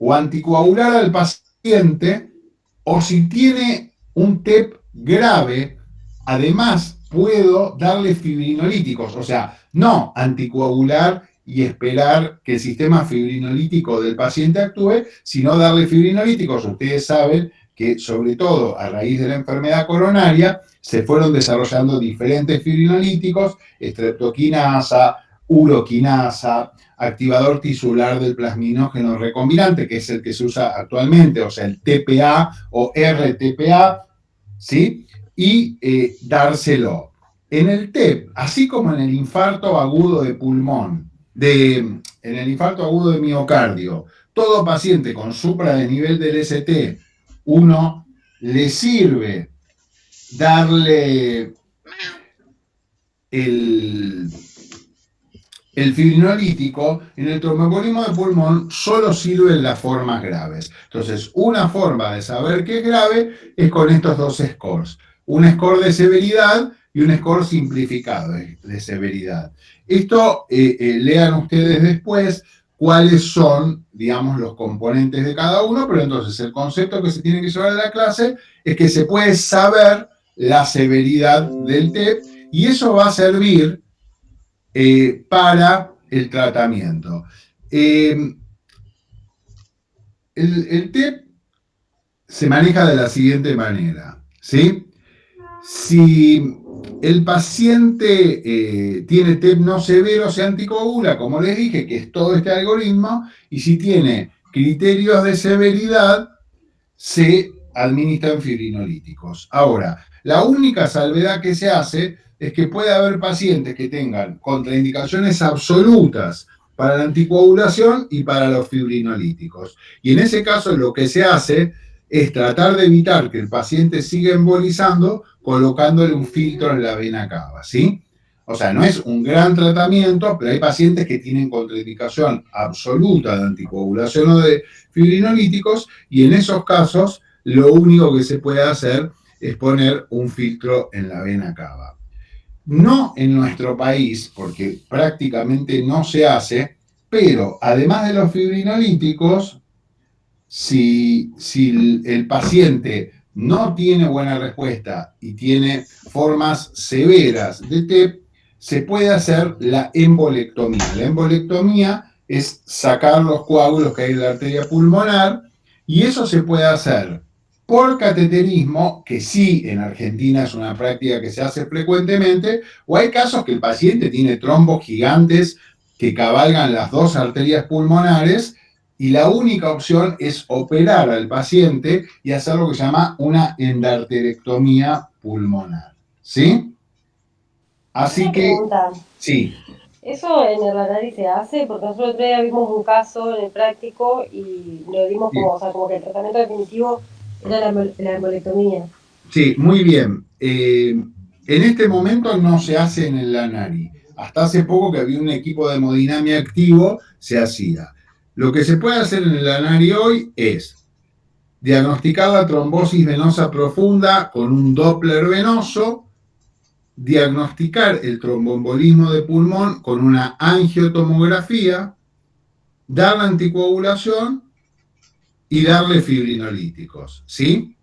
O anticoagular al paciente, o si tiene un TEP grave, además puedo darle fibrinolíticos, o sea, no anticoagular y esperar que el sistema fibrinolítico del paciente actúe, sino darle fibrinolíticos. Ustedes saben que, sobre todo a raíz de la enfermedad coronaria, se fueron desarrollando diferentes fibrinolíticos, streptoquinasa, uroquinasa, activador tisular del plasminógeno recombinante, que es el que se usa actualmente, o sea, el TPA o RTPA, ¿sí? Y dárselo. En el TEP, así como en el infarto agudo de pulmón, en el infarto agudo de miocardio, todo paciente con supradesnivel del ST, uno le sirve darle el fibrinolítico. En el tromboembolismo de pulmón solo sirven las formas graves. Entonces, una forma de saber que es grave es con estos dos scores. Un score de severidad y un score simplificado de severidad. Esto lean ustedes después cuáles son, digamos, los componentes de cada uno, pero entonces el concepto que se tiene que llevar a la clase es que se puede saber la severidad del TEP, y eso va a servir para el tratamiento. El TEP se maneja de la siguiente manera, ¿sí? Si el paciente tiene TEP no severo, se anticoagula, como les dije, que es todo este algoritmo, y si tiene criterios de severidad, se administran fibrinolíticos. Ahora, la única salvedad que se hace es que puede haber pacientes que tengan contraindicaciones absolutas para la anticoagulación y para los fibrinolíticos. Y en ese caso lo que se hace es tratar de evitar que el paciente siga embolizando colocándole un filtro en la vena cava, ¿sí? O sea, no es un gran tratamiento, pero hay pacientes que tienen contraindicación absoluta de anticoagulación o de fibrinolíticos, y en esos casos lo único que se puede hacer es poner un filtro en la vena cava. No en nuestro país, porque prácticamente no se hace, pero además de los fibrinolíticos, si el paciente no tiene buena respuesta y tiene formas severas de TEP, se puede hacer la embolectomía. La embolectomía es sacar los coágulos que hay en la arteria pulmonar, y eso se puede hacer por cateterismo, que sí, en Argentina es una práctica que se hace frecuentemente, o hay casos que el paciente tiene trombos gigantes que cabalgan las dos arterias pulmonares, y la única opción es operar al paciente y hacer lo que se llama una endarterectomía pulmonar. ¿Sí? Así Una que, pregunta. sí. ¿Eso en el análisis se hace? Porque nosotros el otro día vimos un caso en el práctico y lo dimos como, o sea, como que el tratamiento definitivo era la embolectomía. Sí, muy bien. En este momento no se hace en el ANARI. Hasta hace poco que había un equipo de hemodinamia activo, se hacía. Lo que se puede hacer en el ANARI hoy es diagnosticar la trombosis venosa profunda con un Doppler venoso, diagnosticar el tromboembolismo de pulmón con una angiotomografía, dar la anticoagulación y darle fibrinolíticos, ¿sí?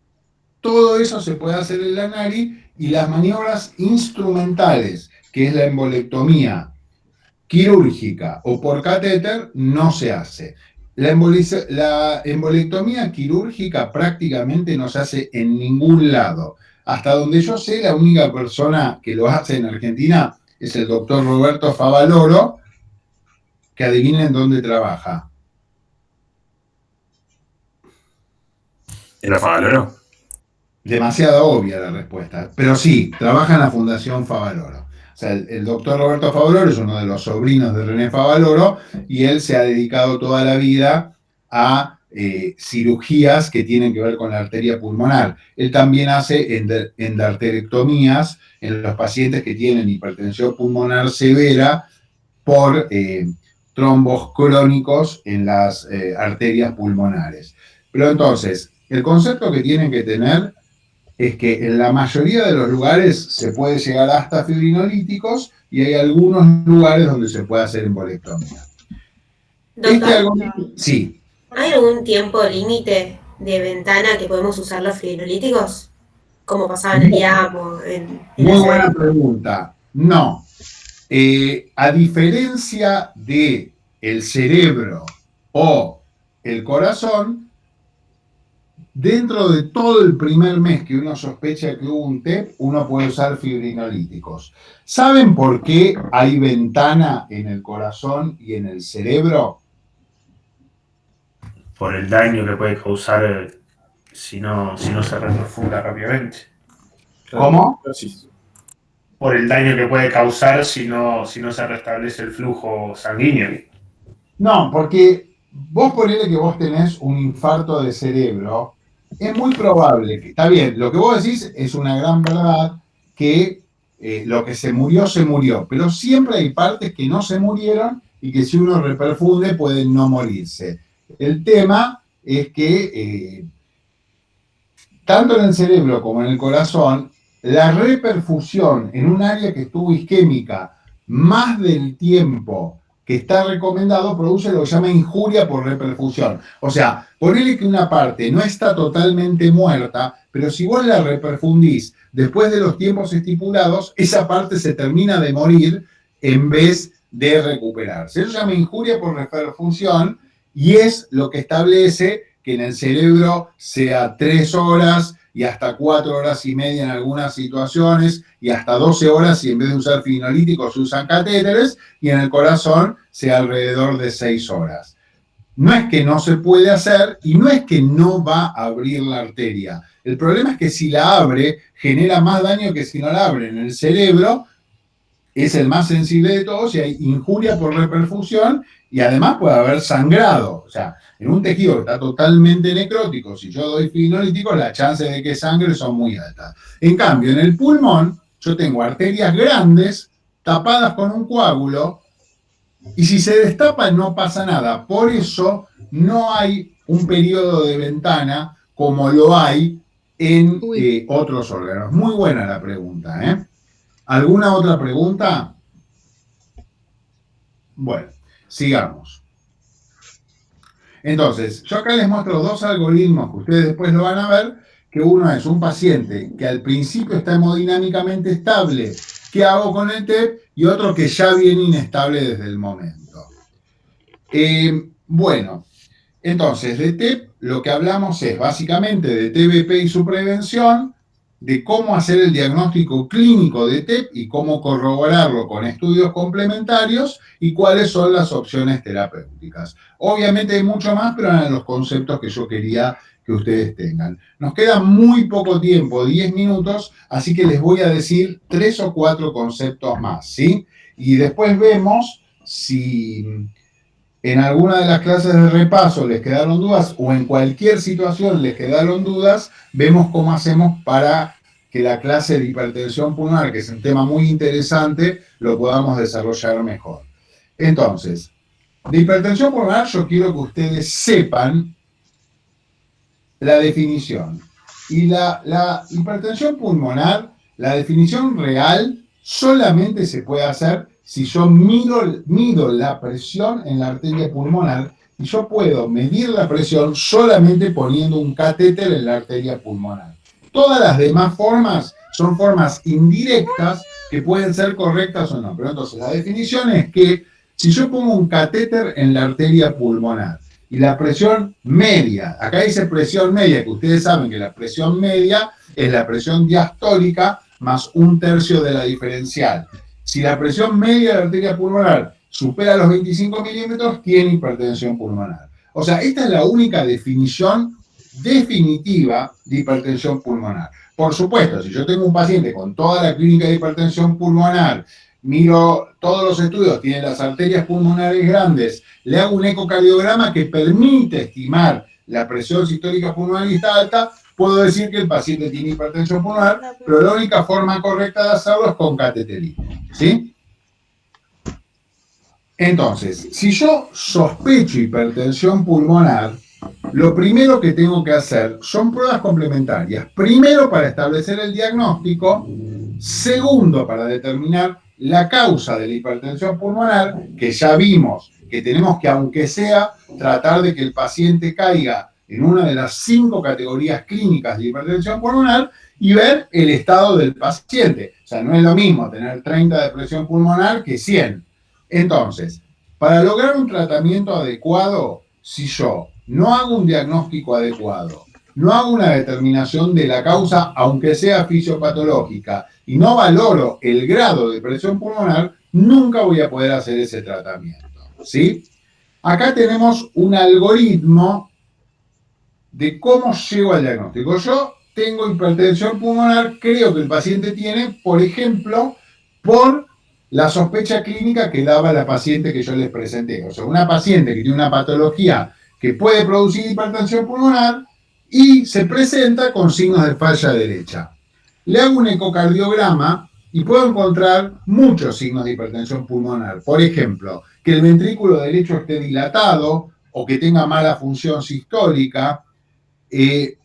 Todo eso se puede hacer en la ANARI y las maniobras instrumentales, que es la embolectomía quirúrgica o por catéter, no se hace. La embolectomía quirúrgica prácticamente no se hace en ningún lado. Hasta donde yo sé, la única persona que lo hace en Argentina es el doctor Roberto Favaloro, que adivinen dónde trabaja. ¿Era Favaloro? Demasiado obvia la respuesta, pero sí, trabaja en la Fundación Favaloro. O sea, el doctor Roberto Favaloro es uno de los sobrinos de René Favaloro y él se ha dedicado toda la vida a cirugías que tienen que ver con la arteria pulmonar. Él también hace endarterectomías en los pacientes que tienen hipertensión pulmonar severa por trombos crónicos en las arterias pulmonares. Pero entonces, el concepto que tienen que tener es que en la mayoría de los lugares se puede llegar hasta fibrinolíticos y hay algunos lugares donde se puede hacer embolectomía. Sí. ¿Hay algún tiempo límite de ventana que podemos usar los fibrinolíticos? Como pasaba en el IAM o en Muy buena pregunta. No. A diferencia de el cerebro o el corazón, dentro de todo el primer mes que uno sospecha que hubo un TEP, uno puede usar fibrinolíticos. ¿Saben por qué hay ventana en el corazón y en el cerebro? Por el daño que puede causar si no se reperfunda rápidamente. ¿Cómo? Por el daño que puede causar si no se restablece el flujo sanguíneo. No, porque vos ponele que vos tenés un infarto de cerebro, es muy probable que, está bien, lo que vos decís es una gran verdad, que lo que se murió, pero siempre hay partes que no se murieron y que si uno reperfunde pueden no morirse. El tema es que tanto en el cerebro como en el corazón, la reperfusión en un área que estuvo isquémica más del tiempo que está recomendado produce lo que se llama injuria por reperfusión. O sea, ponele que una parte no está totalmente muerta, pero si vos la reperfundís después de los tiempos estipulados, esa parte se termina de morir en vez de recuperarse. Eso se llama injuria por reperfusión y es lo que establece que en el cerebro sea 3 horas y hasta 4 horas y media en algunas situaciones y hasta 12 horas si en vez de usar fibrinolíticos se usan catéteres y en el corazón sea alrededor de 6 horas. No es que no se puede hacer y no es que no va a abrir la arteria. El problema es que si la abre genera más daño que si no la abre. En el cerebro es el más sensible de todos y hay injuria por reperfusión y además puede haber sangrado. O sea, en un tejido que está totalmente necrótico, si yo doy fibrinolíticos, las chances de que sangre son muy altas. En cambio, en el pulmón, yo tengo arterias grandes tapadas con un coágulo y si se destapan no pasa nada. Por eso no hay un periodo de ventana como lo hay en otros órganos. Muy buena la pregunta, ¿eh? ¿Alguna otra pregunta? Bueno, sigamos. Entonces, yo acá les muestro 2 algoritmos que ustedes después lo van a ver, que uno es un paciente que al principio está hemodinámicamente estable, ¿qué hago con el TEP? Y otro que ya viene inestable desde el momento. Bueno, entonces de TEP lo que hablamos es básicamente de TBP y su prevención, de cómo hacer el diagnóstico clínico de TEP y cómo corroborarlo con estudios complementarios y cuáles son las opciones terapéuticas. Obviamente hay mucho más, pero eran los conceptos que yo quería que ustedes tengan. Nos queda muy poco tiempo, 10 minutos, así que les voy a decir 3 o 4 conceptos más, ¿sí? Y después vemos si en alguna de las clases de repaso les quedaron dudas o en cualquier situación les quedaron dudas, vemos cómo hacemos para que la clase de hipertensión pulmonar, que es un tema muy interesante, lo podamos desarrollar mejor. Entonces, de hipertensión pulmonar yo quiero que ustedes sepan la definición. Y la hipertensión pulmonar, la definición real, solamente se puede hacer si yo mido la presión en la arteria pulmonar, y yo puedo medir la presión solamente poniendo un catéter en la arteria pulmonar. Todas las demás formas son formas indirectas que pueden ser correctas o no. Pero entonces la definición es que si yo pongo un catéter en la arteria pulmonar y la presión media, acá dice presión media, que ustedes saben que la presión media es la presión diastólica más 1/3 de la diferencial. Si la presión media de la arteria pulmonar supera los 25 milímetros, tiene hipertensión pulmonar. O sea, esta es la única definición definitiva de hipertensión pulmonar. Por supuesto, si yo tengo un paciente con toda la clínica de hipertensión pulmonar, miro todos los estudios, tiene las arterias pulmonares grandes, le hago un ecocardiograma que permite estimar la presión sistólica pulmonar y está alta, puedo decir que el paciente tiene hipertensión pulmonar, pero la única forma correcta de hacerlo es con cateterismo, ¿sí? Entonces, si yo sospecho hipertensión pulmonar, lo primero que tengo que hacer son pruebas complementarias. Primero, para establecer el diagnóstico. Segundo, para determinar la causa de la hipertensión pulmonar, que ya vimos que tenemos que, aunque sea, tratar de que el paciente caiga en una de las 5 categorías clínicas de hipertensión pulmonar y ver el estado del paciente. O sea, no es lo mismo tener 30 de presión pulmonar que 100. Entonces, para lograr un tratamiento adecuado, si yo no hago un diagnóstico adecuado, no hago una determinación de la causa, aunque sea fisiopatológica, y no valoro el grado de presión pulmonar, nunca voy a poder hacer ese tratamiento, ¿sí? Acá tenemos un algoritmo de cómo llego al diagnóstico. Yo tengo hipertensión pulmonar, creo que el paciente tiene, por ejemplo, por la sospecha clínica que daba la paciente que yo les presenté. O sea, una paciente que tiene una patología que puede producir hipertensión pulmonar y se presenta con signos de falla derecha. Le hago un ecocardiograma y puedo encontrar muchos signos de hipertensión pulmonar. Por ejemplo, que el ventrículo derecho esté dilatado o que tenga mala función sistólica,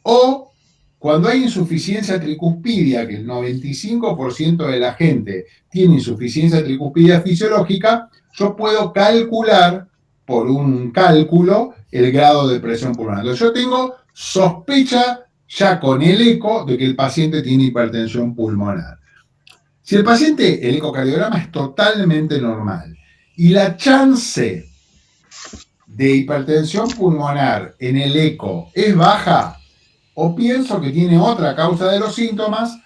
o cuando hay insuficiencia tricuspidia, que el 95% de la gente tiene insuficiencia tricuspidia fisiológica, yo puedo calcular por un cálculo el grado de presión pulmonar. Entonces yo tengo sospecha ya con el eco de que el paciente tiene hipertensión pulmonar. Si el paciente, el ecocardiograma es totalmente normal y la chance de hipertensión pulmonar en el eco es baja, o pienso que tiene otra causa de los síntomas,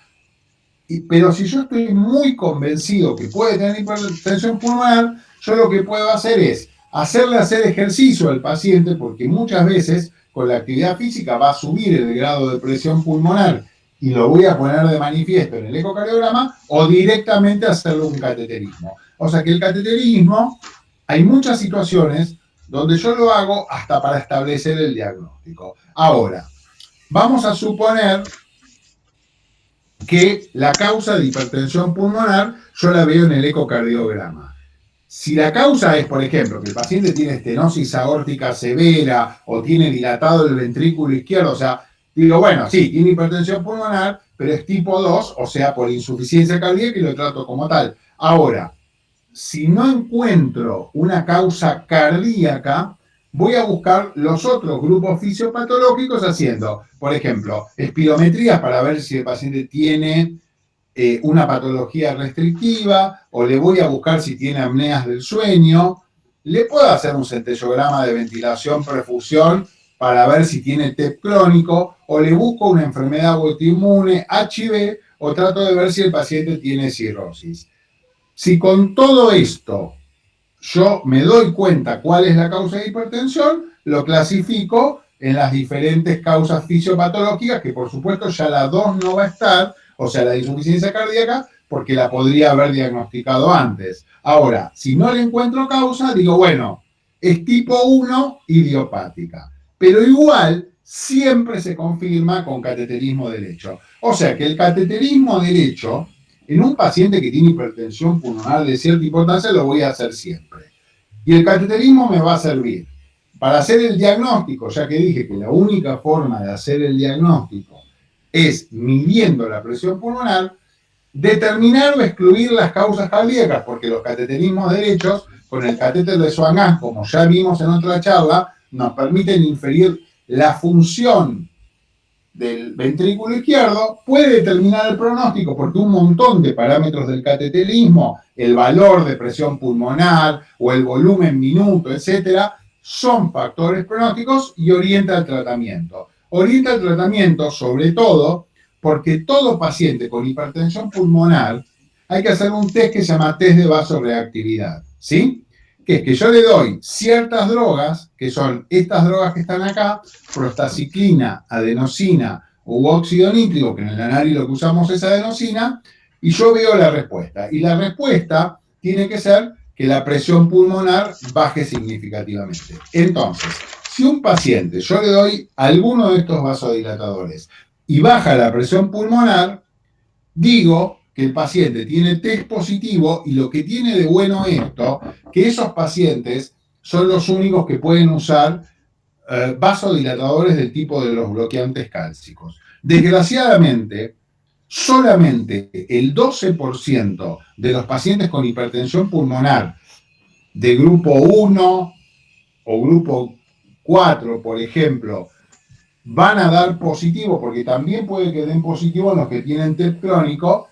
pero si yo estoy muy convencido que puede tener hipertensión pulmonar, yo lo que puedo hacer es hacerle hacer ejercicio al paciente, porque muchas veces con la actividad física va a subir el grado de presión pulmonar y lo voy a poner de manifiesto en el ecocardiograma, o directamente hacerle un cateterismo. O sea que el cateterismo, hay muchas situaciones donde yo lo hago hasta para establecer el diagnóstico. Ahora, vamos a suponer que la causa de hipertensión pulmonar yo la veo en el ecocardiograma. Si la causa es, por ejemplo, que el paciente tiene estenosis aórtica severa o tiene dilatado el ventrículo izquierdo, o sea, digo, bueno, sí, tiene hipertensión pulmonar, pero es tipo 2, o sea, por insuficiencia cardíaca y lo trato como tal. Ahora, si no encuentro una causa cardíaca, voy a buscar los otros grupos fisiopatológicos haciendo, por ejemplo, espirometrías para ver si el paciente tiene una patología restrictiva, o le voy a buscar si tiene apneas del sueño. Le puedo hacer un centellograma de ventilación, perfusión, para ver si tiene TEP crónico, o le busco una enfermedad autoinmune, HIV, o trato de ver si el paciente tiene cirrosis. Si con todo esto yo me doy cuenta cuál es la causa de hipertensión, lo clasifico en las diferentes causas fisiopatológicas, que por supuesto ya la 2 no va a estar, o sea, la insuficiencia cardíaca, porque la podría haber diagnosticado antes. Ahora, si no le encuentro causa, digo, bueno, es tipo 1 idiopática. Pero igual, siempre se confirma con cateterismo derecho. O sea, que el cateterismo derecho, en un paciente que tiene hipertensión pulmonar de cierta importancia, lo voy a hacer siempre. Y el cateterismo me va a servir para hacer el diagnóstico, ya que dije que la única forma de hacer el diagnóstico es midiendo la presión pulmonar, determinar o excluir las causas cardíacas, porque los cateterismos derechos, con el catéter de Swan-Ganz, como ya vimos en otra charla, nos permiten inferir la función del ventrículo izquierdo, puede determinar el pronóstico, porque un montón de parámetros del cateterismo, el valor de presión pulmonar o el volumen minuto, etcétera, son factores pronósticos y orienta el tratamiento. Orienta el tratamiento sobre todo porque todo paciente con hipertensión pulmonar hay que hacer un test que se llama test de vasoreactividad, ¿sí? Que es que yo le doy ciertas drogas, que son estas drogas que están acá, prostaciclina, adenosina u óxido nítrico, que en el ANARI lo que usamos es adenosina, y yo veo la respuesta. Y la respuesta tiene que ser que la presión pulmonar baje significativamente. Entonces, si un paciente, yo le doy alguno de estos vasodilatadores y baja la presión pulmonar, digo que el paciente tiene test positivo, y lo que tiene de bueno esto, que esos pacientes son los únicos que pueden usar vasodilatadores del tipo de los bloqueantes cálcicos. Desgraciadamente, solamente el 12% de los pacientes con hipertensión pulmonar de grupo 1 o grupo 4, por ejemplo, van a dar positivo, porque también puede que den positivo en los que tienen TEP crónico.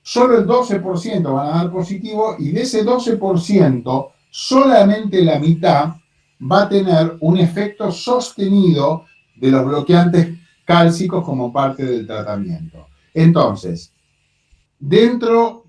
Solo el 12% van a dar positivo, y de ese 12%, solamente la mitad va a tener un efecto sostenido de los bloqueantes cálcicos como parte del tratamiento. Entonces, dentro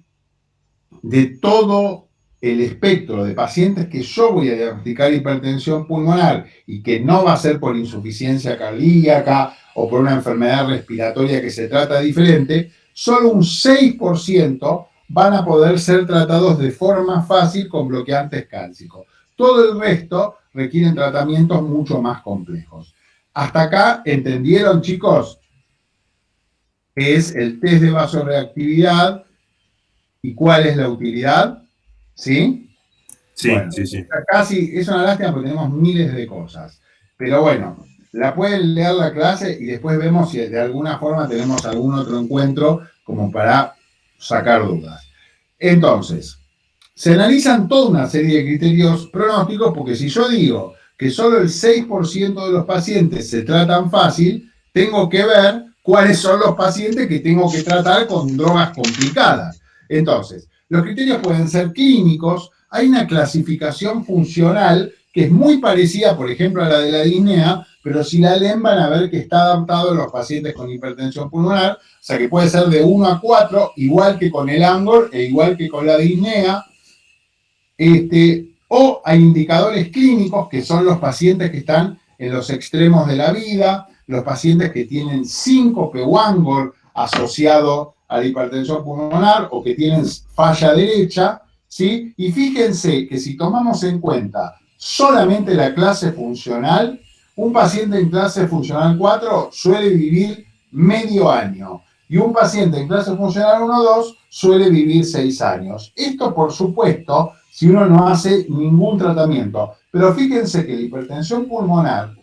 de todo el espectro de pacientes que yo voy a diagnosticar hipertensión pulmonar y que no va a ser por insuficiencia cardíaca o por una enfermedad respiratoria que se trata diferente, solo un 6% van a poder ser tratados de forma fácil con bloqueantes cálcicos. Todo el resto requieren tratamientos mucho más complejos. ¿Hasta acá entendieron, chicos? Es el test de vasoreactividad y cuál es la utilidad, ¿sí? Sí, bueno, sí. Casi es una lástima porque tenemos miles de cosas. Pero bueno, la pueden leer la clase y después vemos si de alguna forma tenemos algún otro encuentro como para sacar dudas. Entonces, se analizan toda una serie de criterios pronósticos, porque si yo digo que solo el 6% de los pacientes se tratan fácil, tengo que ver cuáles son los pacientes que tengo que tratar con drogas complicadas. Entonces, los criterios pueden ser clínicos. Hay una clasificación funcional que es muy parecida, por ejemplo, a la de la disnea, pero si la leen van a ver que está adaptado a los pacientes con hipertensión pulmonar, o sea que puede ser de 1 a 4, igual que con el ANGOR e igual que con la disnea. O hay indicadores clínicos, que son los pacientes que están en los extremos de la vida, los pacientes que tienen síncope o ANGOR asociado a la hipertensión pulmonar o que tienen falla derecha, ¿sí? Y fíjense que si tomamos en cuenta solamente la clase funcional, un paciente en clase funcional 4 suele vivir medio año, y un paciente en clase funcional 1-2 suele vivir 6 años. Esto, por supuesto, si uno no hace ningún tratamiento. Pero fíjense que la hipertensión pulmonar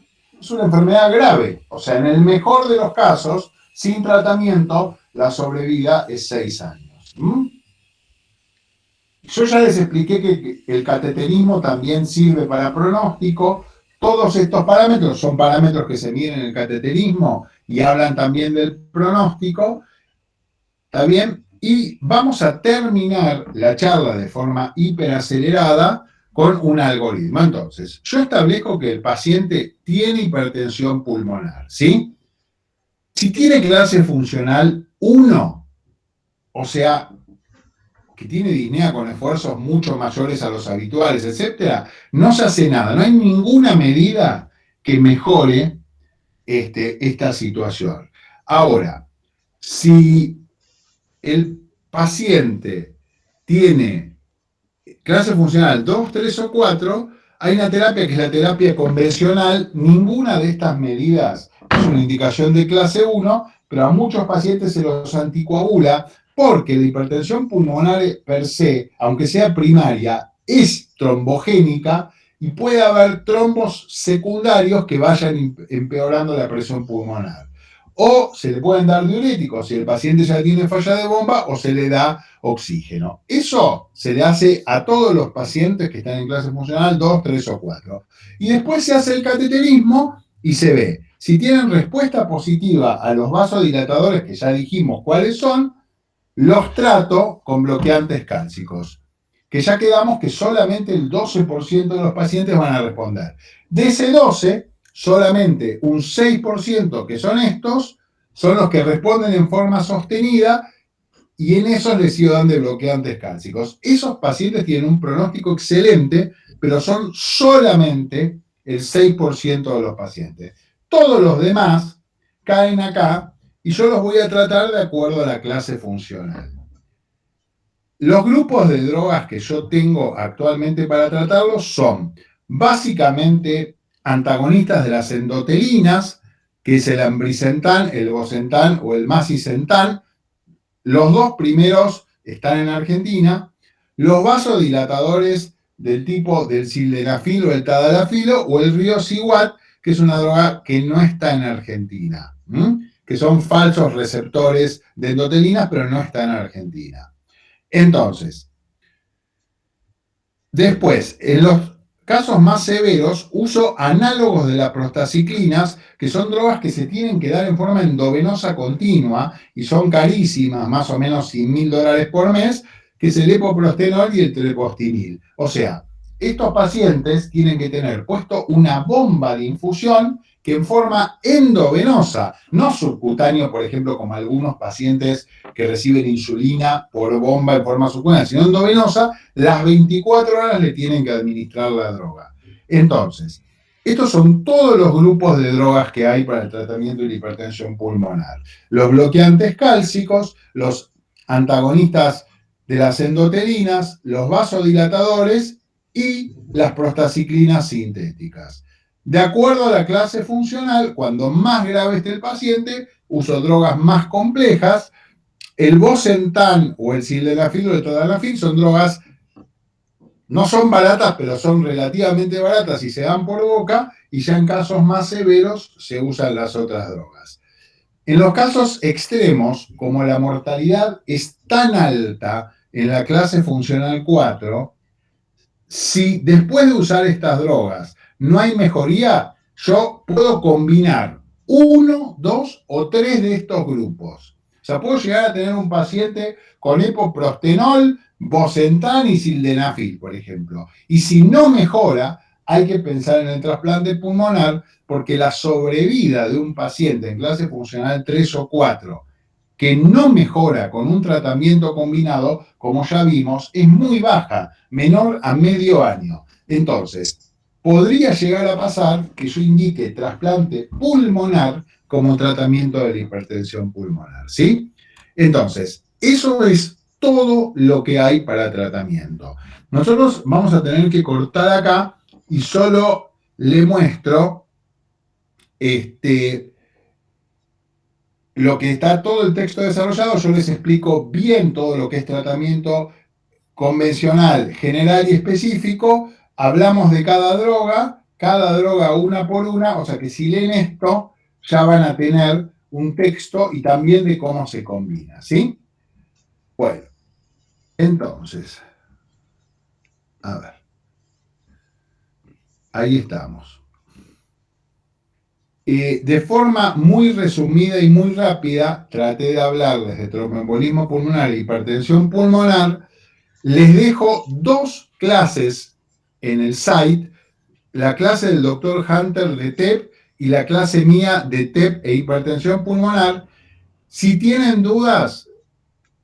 es una enfermedad grave. O sea, en el mejor de los casos, sin tratamiento, la sobrevida es 6 años. Yo ya les expliqué que el cateterismo también sirve para pronóstico. Todos estos parámetros son parámetros que se miden en el cateterismo y hablan también del pronóstico. ¿Está bien? Y vamos a terminar la charla de forma hiperacelerada con un algoritmo. Entonces, yo establezco que el paciente tiene hipertensión pulmonar, ¿sí? Si tiene clase funcional 1, o sea, que tiene disnea con esfuerzos mucho mayores a los habituales, etcétera, no se hace nada, no hay ninguna medida que mejore esta situación. Ahora, si el paciente tiene clase funcional 2, 3 o 4, hay una terapia que es la terapia convencional. Ninguna de estas medidas es una indicación de clase 1, pero a muchos pacientes se los anticoagula porque la hipertensión pulmonar per se, aunque sea primaria, es trombogénica y puede haber trombos secundarios que vayan empeorando la presión pulmonar. O se le pueden dar diuréticos si el paciente ya tiene falla de bomba, o se le da oxígeno. Eso se le hace a todos los pacientes que están en clase funcional 2, 3 o 4. Y después se hace el cateterismo y se ve. Si tienen respuesta positiva a los vasodilatadores, que ya dijimos cuáles son, los trato con bloqueantes cálcicos, que ya quedamos que solamente el 12% de los pacientes van a responder. De ese 12%, solamente un 6%, que son estos, son los que responden en forma sostenida, y en esos les sigo dando bloqueantes cálcicos. Esos pacientes tienen un pronóstico excelente, pero son solamente el 6% de los pacientes. Todos los demás caen acá, y yo los voy a tratar de acuerdo a la clase funcional. Los grupos de drogas que yo tengo actualmente para tratarlos son básicamente antagonistas de las endotelinas, que es el ambrisentan, el bosentan o el macitentan. Los dos primeros están en Argentina. Los vasodilatadores del tipo del sildenafil o el tadalafilo, o el riociguat, que es una droga que no está en Argentina, que son falsos receptores de endotelinas, pero no está en Argentina. Entonces, después, en los casos más severos, uso análogos de las prostaciclinas, que son drogas que se tienen que dar en forma endovenosa continua y son carísimas, más o menos $100.000 por mes, que es el epoprostenol y el treprostinil. O sea, estos pacientes tienen que tener puesto una bomba de infusión que en forma endovenosa, no subcutáneo, por ejemplo, como algunos pacientes que reciben insulina por bomba en forma subcutánea, sino endovenosa, las 24 horas le tienen que administrar la droga. Entonces, estos son todos los grupos de drogas que hay para el tratamiento de la hipertensión pulmonar. Los bloqueantes cálcicos, los antagonistas de las endotelinas, los vasodilatadores y las prostaciclinas sintéticas. De acuerdo a la clase funcional, cuando más grave esté el paciente, uso drogas más complejas. El bosentan o el sildenafil o el tadalafil son drogas, no son baratas, pero son relativamente baratas y se dan por boca, y ya en casos más severos se usan las otras drogas. En los casos extremos, como la mortalidad es tan alta en la clase funcional 4, si después de usar estas drogas no hay mejoría, yo puedo combinar 1, 2 o 3 de estos grupos. O sea, puedo llegar a tener un paciente con epoprostenol, bosentan y sildenafil, por ejemplo. Y si no mejora, hay que pensar en el trasplante pulmonar, porque la sobrevida de un paciente en clase funcional 3 o 4 que no mejora con un tratamiento combinado, como ya vimos, es muy baja, menor a medio año. Entonces, podría llegar a pasar que yo indique trasplante pulmonar como tratamiento de la hipertensión pulmonar, ¿sí? Entonces, eso es todo lo que hay para tratamiento. Nosotros vamos a tener que cortar acá y solo le muestro lo que está todo el texto desarrollado. Yo les explico bien todo lo que es tratamiento convencional, general y específico. Hablamos de cada droga una por una, o sea que si leen esto ya van a tener un texto y también de cómo se combina, ¿sí? Bueno, entonces, a ver, ahí estamos. De forma muy resumida y muy rápida, traté de hablarles de tromboembolismo pulmonar e hipertensión pulmonar. Les dejo 2 clases en el site la clase del doctor Hunter de TEP y la clase mía de TEP e hipertensión pulmonar. Si tienen dudas,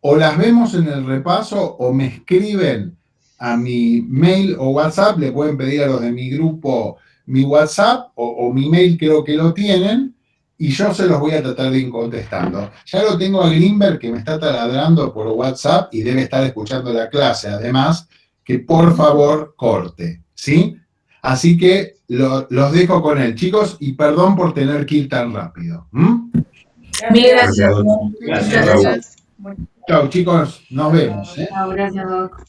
o las vemos en el repaso o me escriben a mi mail o WhatsApp, le pueden pedir a los de mi grupo mi WhatsApp o mi mail, creo que lo tienen, y yo se los voy a tratar de ir contestando. Ya lo tengo a Grimberg que me está taladrando por WhatsApp y debe estar escuchando la clase, además, que por favor corte, ¿sí? Así que los dejo con él, chicos, y perdón por tener que ir tan rápido. Mil gracias. Gracias, Raúl. Chao, chicos, nos vemos. Chao, gracias, Doc.